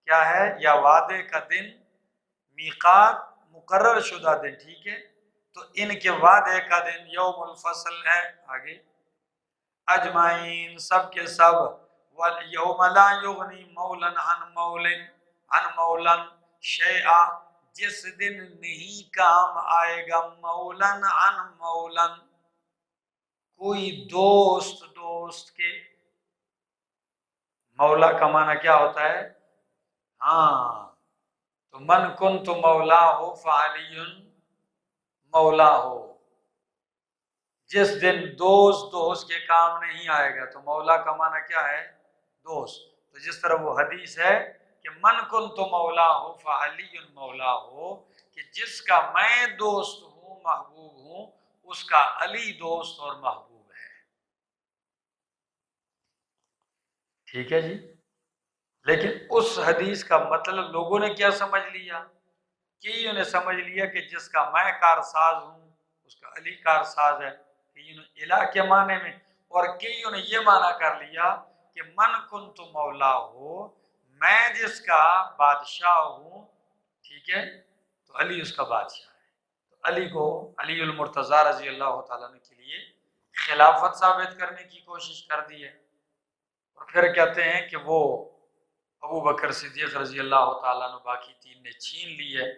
Speaker 1: کیا ہے؟ یا وعدے کا دن، میقات مقرر شدہ دن، ٹھیک ہے، تو ان کے وعدے کا دن یوم الفصل ہے۔ آگے، اجمعین، سب کے سب، یوم لا یغنی مولا عن مولا شیئا، جس دن نہیں کام آئے گا مولا عن مولا، کوئی دوست کے، مولا کا معنی کیا ہوتا ہے؟ ہاں، تو من کنت مولا ہو فعلی مولا ہو، جس دن دوست کے کام نہیں آئے گا، تو مولا کا معنی کیا ہے؟ دوست۔ تو جس طرح وہ حدیث ہے کہ من کنت مولا ہو فعلی مولا ہو، کہ جس کا میں دوست ہوں محبوب ہوں اس کا علی دوست اور محبوب ہے۔ ٹھیک ہے جی، لیکن اس حدیث کا مطلب لوگوں نے کیا سمجھ لیا؟ کئیوں نے سمجھ لیا کہ جس کا میں کارساز ہوں اس کا علی کارساز ہے، کئیوں نے الہ کے معنی میں، اور کئیوں نے یہ معنی کر لیا کہ من کنت مولا ہو، میں جس کا بادشاہ ہوں، ٹھیک ہے، تو علی اس کا بادشاہ ہے۔ تو علی کو علی المرتضیٰ رضی اللہ تعالیٰ عنہ کے لیے خلافت ثابت کرنے کی کوشش کر دی ہے، اور پھر کہتے ہیں کہ وہ ابو بکر صدیق رضی اللہ تعالیٰ عنہ باقی تین نے چھین لی ہے۔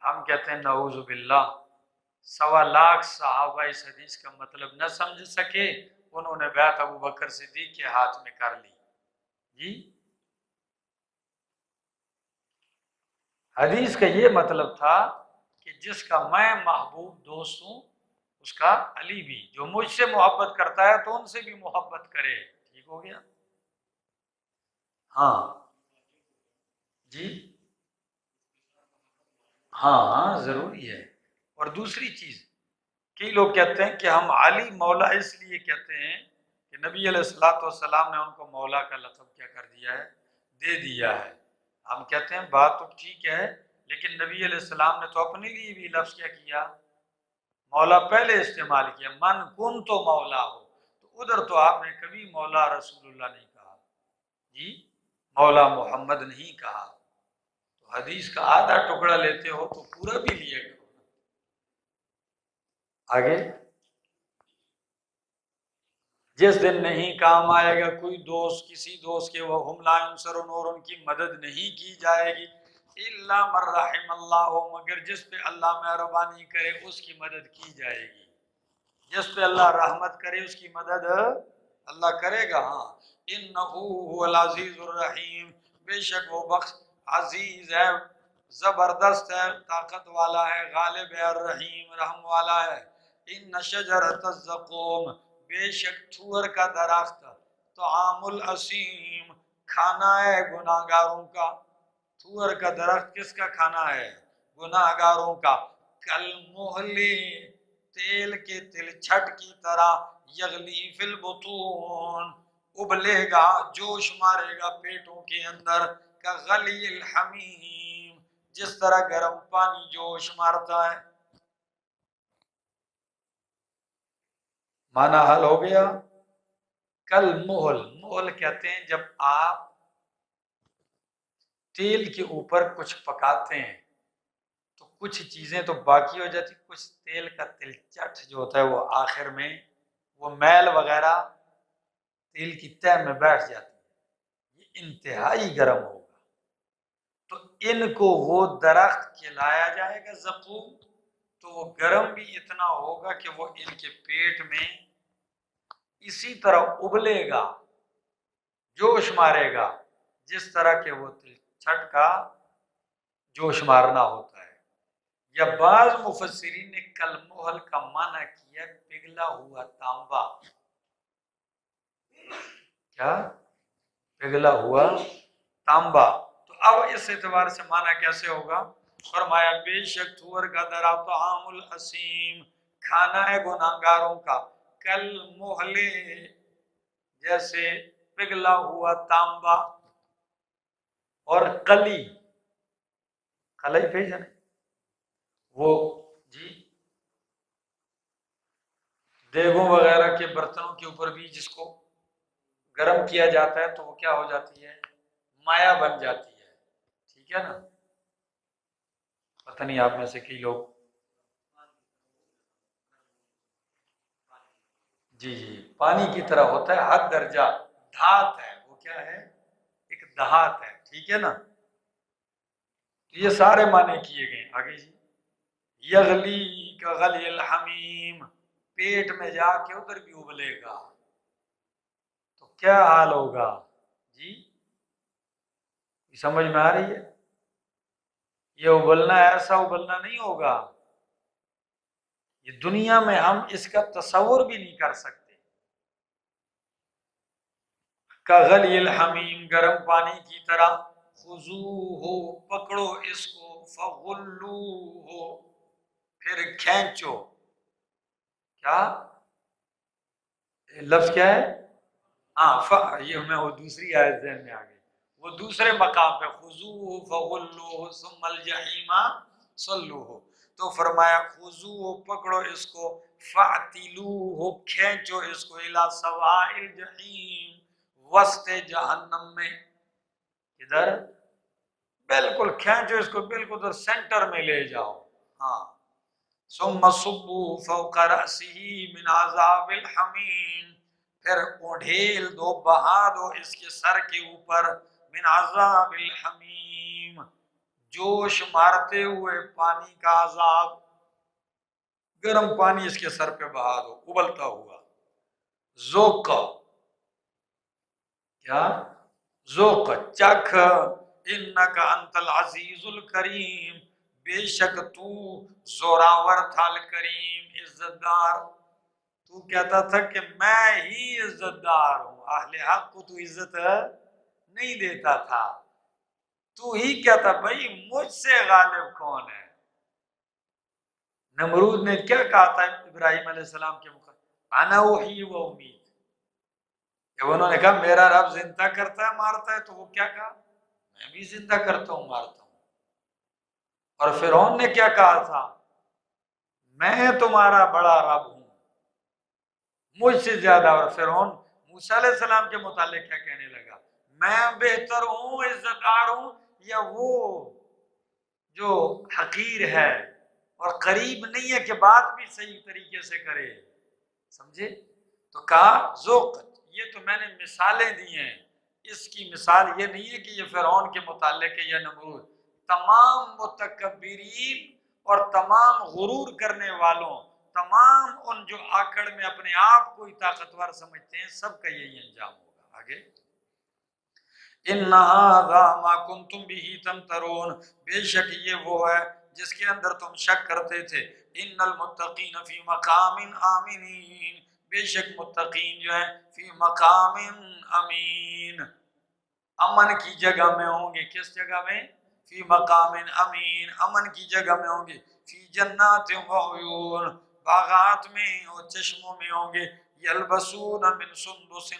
Speaker 1: ہم کہتے ہیں نعوذ باللہ، 1.25 صحابہ اس حدیث کا مطلب نہ سمجھ سکے، انہوں نے بیعت ابو بکر صدیق کے ہاتھ میں کر لی۔ جی، حدیث کا یہ مطلب تھا کہ جس کا میں محبوب دوست ہوں اس کا علی بھی، جو مجھ سے محبت کرتا ہے تو ان سے بھی محبت کرے۔ ٹھیک ہو گیا؟ ہاں جی، ہاں ضروری ہے۔ اور دوسری چیز، کئی لوگ کہتے ہیں کہ ہم علی مولا اس لیے کہتے ہیں کہ نبی علیہ الصلوۃ والسلام نے ان کو مولا کا لقب کیا کر دیا ہے؟ دے دیا ہے۔ ہم کہتے ہیں بات تو ٹھیک ہے، لیکن نبی علیہ السلام نے تو اپنے لیے بھی لفظ کیا کیا؟ مولا پہلے استعمال کیا، من کن تو مولا ہو، تو ادھر تو آپ نے کبھی مولا رسول اللہ نہیں کہا، جی مولا محمد نہیں کہا۔ تو حدیث کا آدھا ٹکڑا لیتے ہو تو پورا بھی لیے کرو۔ آگے، جس دن نہیں کام آئے گا کوئی دوست کسی دوست کے، وہ ہم لا ینصرون، اور ان کی مدد نہیں کی جائے گی، الا من رحم اللہ، مگر جس پہ اللہ مہربانی کرے اس کی مدد کی جائے گی، جس پہ اللہ رحمت کرے اس کی مدد اللہ کرے گا۔ ہاں، انہ هو العزیز الرحیم، بے شک وہ بخش عزیز ہے، زبردست ہے، طاقت والا ہے، غالب ہے، الرحیم رحم والا ہے۔ ان شجرۃ الزقوم، بے شک تھور کا درخت، طعام الاسیم، کھانا ہے گناہ گاروں کا۔ تھور کا درخت کس کا کھانا ہے؟ گناہ گاروں کا۔ کل محلی، تیل کے تل چھٹ کی طرح، یغلی فی البطون، ابلے گا، جوش مارے گا پیٹوں کے اندر، کا غلی الحمیم، جس طرح گرم پانی جوش مارتا ہے۔ معنی حل ہو گیا؟ کل محل، محل کہتے ہیں جب آپ تیل کے اوپر کچھ پکاتے ہیں تو کچھ چیزیں تو باقی ہو جاتی، کچھ تیل کا تلچٹ جو ہوتا ہے وہ آخر میں وہ میل وغیرہ تیل کی تہ میں بیٹھ جاتی ہے، یہ انتہائی گرم ہوگا، تو ان کو وہ درخت کھلایا جائے گا زقوم، تو وہ گرم بھی اتنا ہوگا کہ وہ ان کے پیٹ میں اسی طرح ابلے گا، جوش مارے گا، جس طرح کہ وہ تلچھٹ کا جوش مارنا ہوتا ہے۔ یا بعض مفسرین نے کل محل کا معنی کیا پگھلا ہوا تانبا۔ کیا؟ پگھلا ہوا تانبا۔ تو اب اس اعتبار سے معنی کیسے ہوگا؟ فرمایا بے شک تھور کا درخت طعام الاسیم، کھانا ہے گناہگاروں کا، کل محلے، جیسے پگھلا ہوا تانبا، اور قلی، قلی پہ جانے وہ جی دیگوں وغیرہ کے برتنوں کے اوپر بھی جس کو گرم کیا جاتا ہے تو وہ کیا ہو جاتی ہے؟ مایا بن جاتی ہے۔ ٹھیک ہے نا؟ پتہ نہیں آپ میں سے کئی لوگ، جی جی پانی کی طرح ہوتا ہے، حد درجہ دھات ہے، وہ کیا ہے؟ ایک دھات ہے۔ ٹھیک ہے نا؟ تو یہ سارے معنی کیے گئے۔ آگے جی، یغلی کا غلی الحمیم، پیٹ میں جا کے ادھر بھی ابلے گا تو کیا حال ہوگا؟ جی سمجھ میں آ رہی ہے؟ یہ ابلنا ایسا ابلنا نہیں ہوگا، یہ دنیا میں ہم اس کا تصور بھی نہیں کر سکتے۔ کا غلی الحمیم، گرم پانی کی طرح، خذوہ پکڑو اس کو، فغلوہ پھر کھینچو. کیا لفظ کیا ہے؟ یہ میں وہ دوسری آیت ذہن میں آ گئی، وہ دوسرے مقام پہ خذوہ فغلوہ ثم الجحیم صلوہ. تو فرمایا خذوہ پکڑو اس کو، فاعتلوہ کھینچو اس کو، الی سواء الجحیم وسط جہنم میں. ادھر بالکل کھینچو اس کو، بالکل ادھر سینٹر میں لے جاؤ. ہاں. ثم صبوا فوق رأسه من عذاب الحمیم، پھر اونڈھیل دو، بہا دو اس کے سر کے اوپر، من عذاب الحمیم جوش مارتے ہوئے پانی کا عذاب. گرم پانی اس کے سر پہ بہا دو ابلتا ہوا. ذوق کیا؟ ذوق چکھ، انکا انت العزیز الکریم بے شک تو زوراور تھا، الکریم عزت دار. تو کہتا تھا کہ میں ہی عزت دار ہوں، اہل حق کو تو عزت نہیں دیتا تھا. تو ہی کہتا بھائی مجھ سے غالب کون ہے. نمرود نے کیا کہا تھا ابراہیم علیہ السلام کے مقابلے، انا احیی و امیت. جب انہوں نے کہا میرا رب زندہ کرتا ہے مارتا ہے، تو وہ کیا کہا، میں بھی زندہ کرتا ہوں مارتا ہوں. اور فرعون نے کیا کہا تھا، میں تمہارا بڑا رب ہوں مجھ سے زیادہ. اور فرعون موسیٰ علیہ السلام کے متعلق کیا کہنے لگا، میں بہتر ہوں، عزت دار ہوں، یا وہ جو حقیر ہے اور قریب نہیں ہے کہ بات بھی صحیح طریقے سے کرے. سمجھے؟ تو کہا ذوق. یہ تو میں نے مثالیں دی ہیں، اس کی مثال یہ نہیں ہے کہ یہ فرعون کے متعلق ہے یا نمرود. تمام متکبرین اور تمام غرور کرنے والوں، تمام ان جو آکڑ میں اپنے آپ کو ہی طاقتور سمجھتے ہیں، سب کا یہی انجام ہوگا. آگے ان ھذا ما کنتم به تمترون، بے شک یہ وہ ہے جس کے اندر تم شک کرتے تھے. ان المتقین فی مقام آمنین، بے شک متقین جو ہیں فی مقام امین، امن کی جگہ میں ہوں گے. کس جگہ میں؟ فی مقام امین، امن کی جگہ میں ہوں گے. فی جنات و عیون، باغات میں اور چشموں میں ہوں گے. یلبسون من سندس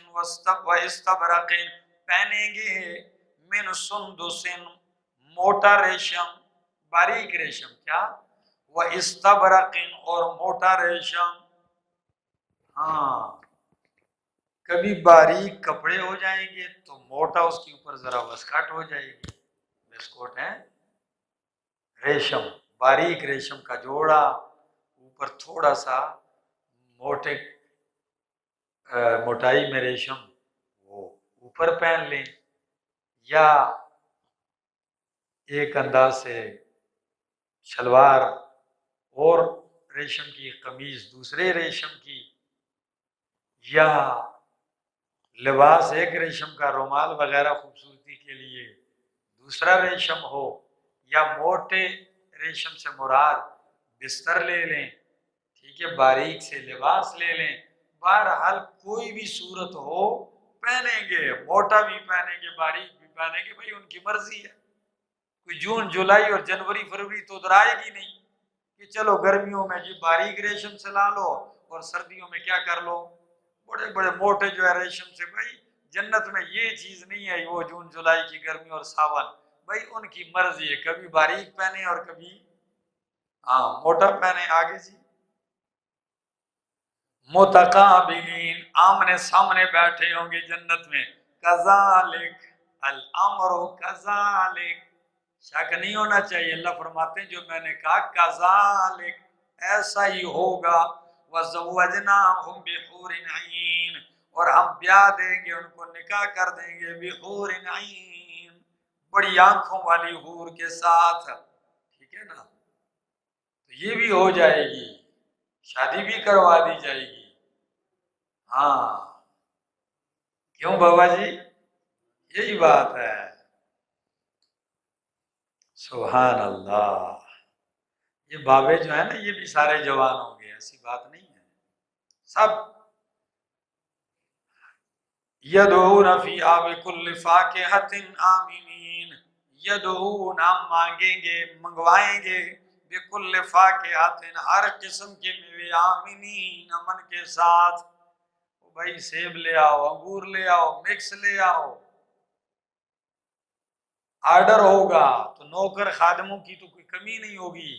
Speaker 1: و استبرق، پہنیں گے من سندس موٹا ریشم، باریک ریشم. کیا؟ و استبرق اور موٹا ریشم. ہاں کبھی باریک کپڑے ہو جائیں گے تو موٹا اس کے اوپر ذرا وسکٹ ہو جائے گی. وسکوٹ ہے ریشم، باریک ریشم کا جوڑا، اوپر تھوڑا سا موٹے موٹائی میں ریشم، وہ اوپر پہن لیں. یا ایک انداز سے شلوار اور ریشم کی، قمیض دوسرے ریشم کی، یا لباس ایک ریشم کا، رومال وغیرہ خوبصورتی کے لیے دوسرا ریشم ہو. یا موٹے ریشم سے مراد بستر لے لیں، ٹھیک ہے، باریک سے لباس لے لیں. بہرحال کوئی بھی صورت ہو پہنیں گے، موٹا بھی پہنیں گے، باریک بھی پہنیں گے، بھائی ان کی مرضی ہے. کوئی جون جولائی اور جنوری فروری تو ادھر آئے گی نہیں کہ چلو گرمیوں میں جی باریک ریشم سے لا لو اور سردیوں میں کیا کر لو بڑے بڑے موٹے جو ہے ریشم سے. بھائی جنت میں یہ چیز نہیں ہے، وہ جون جولائی کی گرمی اور ساون، بھائی ان کی مرضی ہے، کبھی باریک پہنے اور کبھی موٹا پہنے. آگے جی متقابلین، آمنے سامنے بیٹھے ہوں گے جنت میں. کذالک الامر کذالک، شک نہیں ہونا چاہیے. اللہ فرماتے ہیں جو میں نے کہا کذالک ایسا ہی ہوگا. وزوجناہم بحور عین، اور ہم بیاہ دیں گے ان کو، نکاح کر دیں گے، بحور عین بڑی آنکھوں والی حور کے ساتھ. ٹھیک ہے نا، تو یہ بھی ہو جائے گی، شادی بھی کروا دی جائے گی. ہاں کیوں بابا جی؟ یہی بات ہے. سبحان اللہ. یہ بابے جو ہے نا یہ بھی سارے جوان ہوں گے، ایسی بات نہیں ہے. سب یدعون فی آب کل فاکہۃ آمنین، یدعون ہم مانگیں گے منگوائیں گے بکل فاکہۃ ہر قسم کے میوے آمنین امن کے ساتھ. بھائی سیب لے آؤ انگور لے آؤ مکس لے آؤ. آرڈر ہوگا تو نوکر خادموں کی تو کوئی کمی نہیں ہوگی.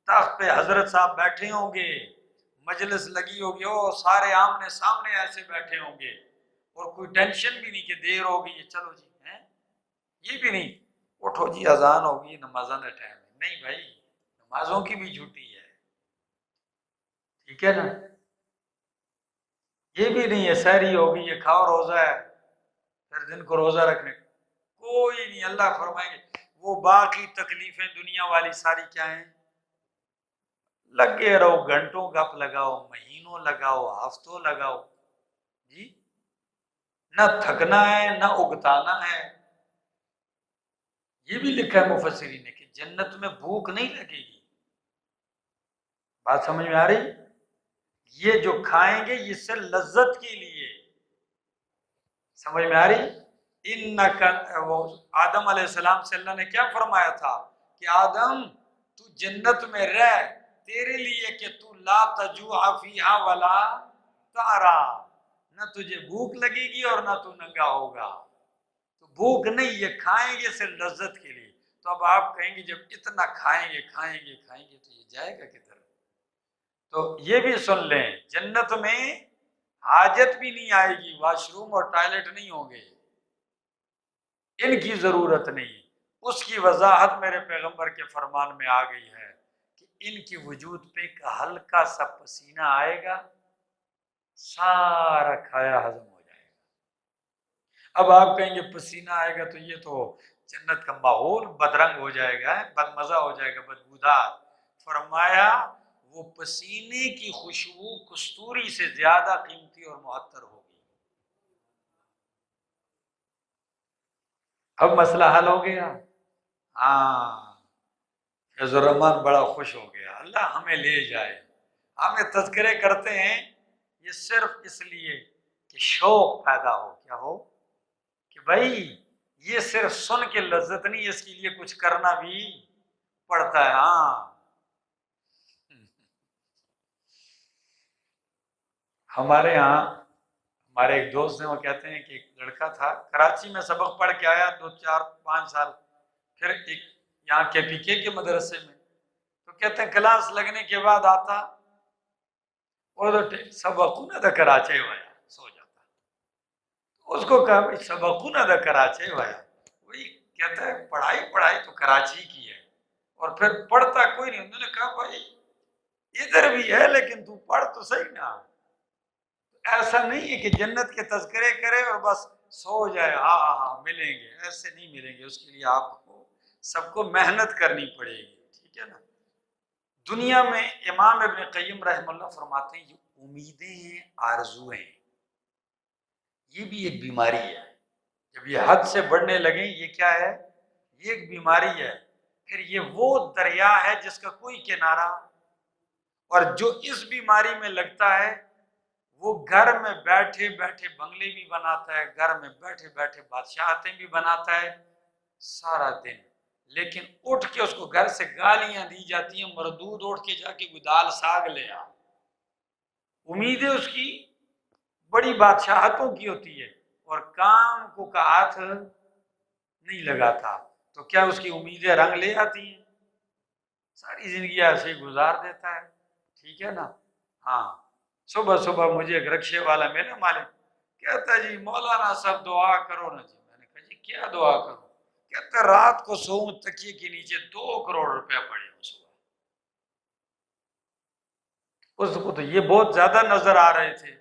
Speaker 1: تخت پہ حضرت صاحب بیٹھے ہوں گے مجلس لگی ہوگی اور سارے آمنے سامنے ایسے بیٹھے ہوں گے اور کوئی ٹینشن بھی نہیں کہ دیر ہوگی چلو جی ہیں یہ بھی نہیں اٹھو جی اذان ہوگی نمازاں کا ٹائم ہے. نہیں بھائی نمازوں کی بھی چھٹی ہے ٹھیک ہے نا. یہ بھی نہیں ہے سحری ہوگی یہ کھاؤ روزہ ہے پھر دن کو روزہ رکھنے کوئی نہیں. اللہ فرمائیں گے وہ باقی تکلیفیں دنیا والی ساری کیا ہیں لگے رہو گھنٹوں گپ لگاؤ مہینوں لگاؤ ہفتوں لگاؤ جی نہ تھکنا ہے نہ اگتانا ہے. یہ بھی لکھا ہے مفسرین نے کہ جنت میں بھوک نہیں لگے گی. بات سمجھ میں آ رہی؟ یہ جو کھائیں گے یہ سے لذت کے لیے سمجھ میں آ رہی. وہ آدم علیہ السلام سے اللہ نے کیا فرمایا تھا کہ آدم تو جنت میں رہ تیرے لیے کہ تو لا تجوع فیہا ولا تعرا نہ تجھے بھوک لگے گی اور نہ تو ننگا ہوگا. تو بھوک نہیں یہ کھائیں گے صرف لذت کے لیے. تو اب آپ کہیں گے جب اتنا کھائیں گے تو یہ جائے گا کدھر. تو یہ بھی سن لیں جنت میں حاجت بھی نہیں آئے گی واش روم اور ٹوائلٹ نہیں ہوں گے ان کی ضرورت نہیں. اس کی وضاحت میرے پیغمبر کے فرمان میں آ گئی ہے کہ ان کی وجود پہ ایک ہلکا سا پسینہ آئے گا سارا کھایا ہضم ہو جائے گا. اب آپ کہیں گے پسینہ آئے گا تو یہ تو جنت کا ماحول بدرنگ ہو جائے گا بد مزہ ہو جائے گا بدبودار. فرمایا وہ پسینے کی خوشبو کستوری سے زیادہ قیمتی اور معطر ہوگی. اب مسئلہ حل ہو گیا. ہاں فیض الرحمان بڑا خوش ہو گیا اللہ ہمیں لے جائے. ہمیں تذکرے کرتے ہیں یہ صرف اس لیے کہ شوق پیدا ہو. کیا ہو کہ بھائی یہ صرف سن کے لذت نہیں اس کے لیے کچھ کرنا بھی پڑتا ہے. ہاں ہمارے ہاں ہمارے ایک دوست ہیں وہ کہتے ہیں کہ ایک لڑکا تھا کراچی میں سبق پڑھ کے آیا 2 4 5 سال پھر ایک یہاں کے پی کے مدرسے میں تو کہتے ہیں کلاس لگنے کے بعد آتا اور سبق نہ دا کراچے وایا سو جاتا. اس کو کہا بھائی سبق نہ دا کراچے وایا وہی کہتا ہے پڑھائی تو کراچی کی ہے اور پھر پڑھتا کوئی نہیں. انہوں نے کہا بھائی ادھر بھی ہے لیکن تو پڑھ تو صحیح نا. ایسا نہیں ہے کہ جنت کے تذکرے کرے اور بس سو جائے ہاں ملیں گے ایسے نہیں ملیں گے. اس کے لیے آپ کو سب کو محنت کرنی پڑے گی ٹھیک ہے نا. دنیا میں امام ابن قیم رحم اللہ فرماتے ہیں یہ امیدیں ہیں آرزویں یہ بھی ایک بیماری ہے. جب یہ حد سے بڑھنے لگیں یہ کیا ہے یہ ایک بیماری ہے. پھر یہ وہ دریا ہے جس کا کوئی کنارہ اور جو اس بیماری میں لگتا ہے وہ گھر میں بیٹھے بیٹھے بنگلے بھی بناتا ہے گھر میں بیٹھے بیٹھے بادشاہتیں بھی بناتا ہے سارا دن. لیکن اٹھ کے اس کو گھر سے گالیاں دی جاتی ہیں مردود اٹھ کے جا کے کوئی دال ساگ لے آ. امیدیں اس کی بڑی بادشاہتوں کی ہوتی ہے اور کام کو کا ہاتھ نہیں لگاتا تو کیا اس کی امیدیں رنگ لے آتی ہیں. ساری زندگی ایسے ہی گزار دیتا ہے ٹھیک ہے نا. ہاں صبح صبح مجھے ایک رکشے والا میرا مالک کہتا جی مولانا صاحب دعا کرو نا. جی میں نے کہا جی کیا دعا کروں. کہتا رات کو سوؤں تکیے کے نیچے 2 کروڑ روپیہ پڑے ہوں صبح. اس کو تو یہ بہت زیادہ نظر آ رہے تھے.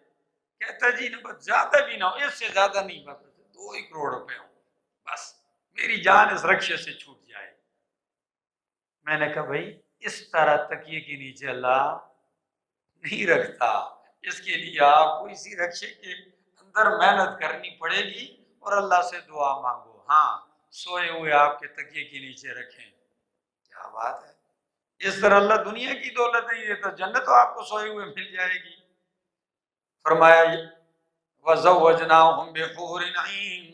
Speaker 1: کہتا جی نہ بس زیادہ بھی نہ ہو اس سے زیادہ نہیں بس 2 ہی کروڑ روپے ہوں بس میری جان اس رکشے سے چھوٹ جائے. میں نے کہا بھائی اس طرح تکیے کے نیچے اللہ نہیں رکھتا. اس کے لیے آپ کو اسی رکشے کے اندر محنت کرنی پڑے گی اور اللہ سے دعا مانگو. ہاں سوئے ہوئے آپ کے تکیے کے نیچے رکھیں. کیا بات ہے. اس طرح اللہ دنیا کی دولت نہیں دیتا جنت تو آپ کو سوئے ہوئے مل جائے گی. فرمایا وَزَوَّجْنَاهُمْ بِحُورٍ عِينٍ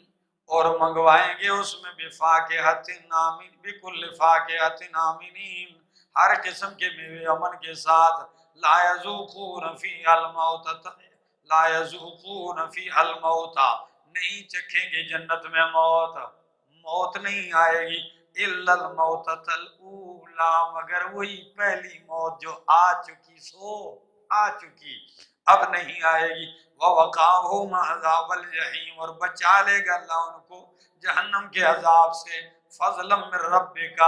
Speaker 1: اور منگوائیں گے اس میں بفاکہۃ آمین بکل فاکہۃ آمنین، ہر قسم کے میوے امن کے ساتھ، لا یذوقون فیہا الموت، لا یذوقون فیہا الموت، نہیں چکھیں گے جنت میں موت، موت نہیں آئے گی، الا الموتۃ الاولی، مگر وہی پہلی موت جو آ چکی، سو آ چکی، اب نہیں آئے گی، وَوَقَاهُمْ عَذَابَ الْجَحِيمِ، اور بچا لے گا اللہ ان کو جہنم کے عذاب سے، فضلا من ربک،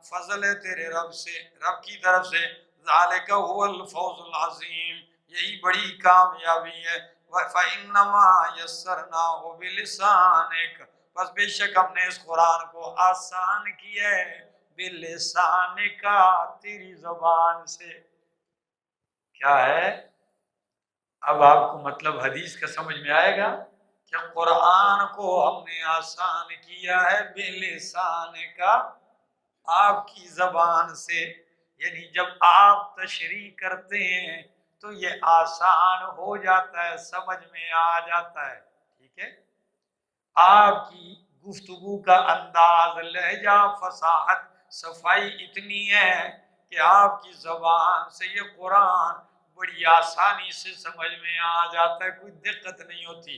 Speaker 1: فضل ہے تیرے رب سے، رب کی طرف سے، ذالک هو الفوز العظیم، یہی بڑی کامیابی ہے، فَإِنَّمَا يَسَّرْنَاهُ بِلِسَانِكَ، بس بے شک ہم نے اس قرآن کو آسان کیا ہے، بِلِسَانِكَ، تیری زبان سے، کیا ہے؟ اب آپ کو مطلب حدیث کا سمجھ میں آئے گا کہ قرآن کو ہم نے آسان کیا ہے بلسان کا، آپ کی زبان سے، یعنی جب آپ تشریح کرتے ہیں تو یہ آسان ہو جاتا ہے، سمجھ میں آ جاتا ہے، ٹھیک ہے؟ آپ کی گفتگو کا انداز، لہجہ، فصاحت، صفائی اتنی ہے کہ آپ کی زبان سے یہ قرآن بڑی آسانی سے سمجھ میں آ جاتا ہے، کوئی دقت نہیں ہوتی،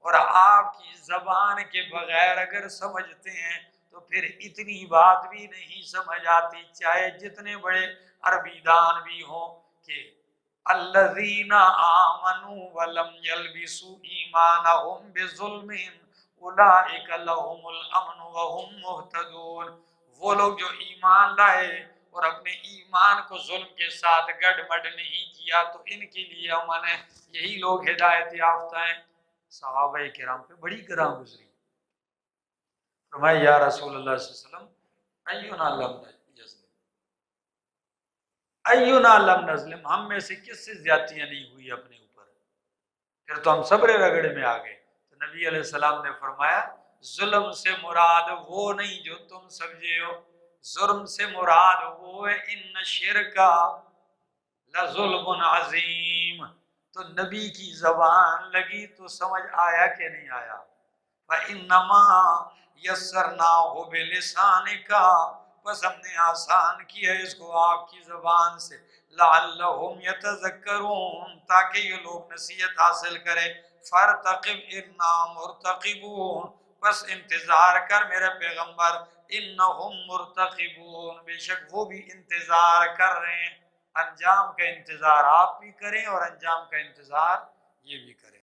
Speaker 1: اور آپ کی زبان کے بغیر اگر سمجھتے ہیں تو پھر اتنی بات بھی نہیں سمجھ آتی، چاہے جتنے بڑے عربی دان بھی ہوں، کہ الذین آمنوا ولم یلبسوا ایمانہم بظلم اولئک لہم الامن وہم مہتدون، وہ لوگ جو ایمان لائے اور اپنے ایمان کو ظلم کے ساتھ گڑبڑ نہیں کیا تو ان کے لیے امن ہے، یہی لوگ ہدایت یافتہ ہیں۔ صحابہ کرام پہ بڑی گراں گزری، فرمایا یا رسول اللہ صلی اللہ علیہ وسلم اینا لم یظلم، اینا لم نظلم، ہم میں سے کس سے زیادتیاں نہیں ہوئی اپنے اوپر، پھر تو ہم صبر رگڑے میں آ گئے، تو نبی علیہ السلام نے فرمایا ظلم سے مراد وہ نہیں جو تم سمجھے ہو، ظلم سے مراد وہ ہے ان شرکا لظلم عظیم، تو نبی کی زبان لگی تو سمجھ آیا کہ نہیں آیا، فَإِنَّمَا يَسَّرْنَاهُ بِلِسَانِكَ، بس ہم نے آسان کیا ہے اس کو آپ کی زبان سے، لَعَلَّهُمْ يَتَذَكَّرُونَ، تاکہ یہ لوگ نصیحت حاصل کریں، فَارْتَقِبْ إِنَّا مُرْتَقِبُونَ، بس انتظار کر میرے پیغمبر، انہم مرتقبون، بے شک وہ بھی انتظار کر رہے ہیں، انجام کا انتظار آپ بھی کریں اور انجام کا انتظار یہ بھی کریں۔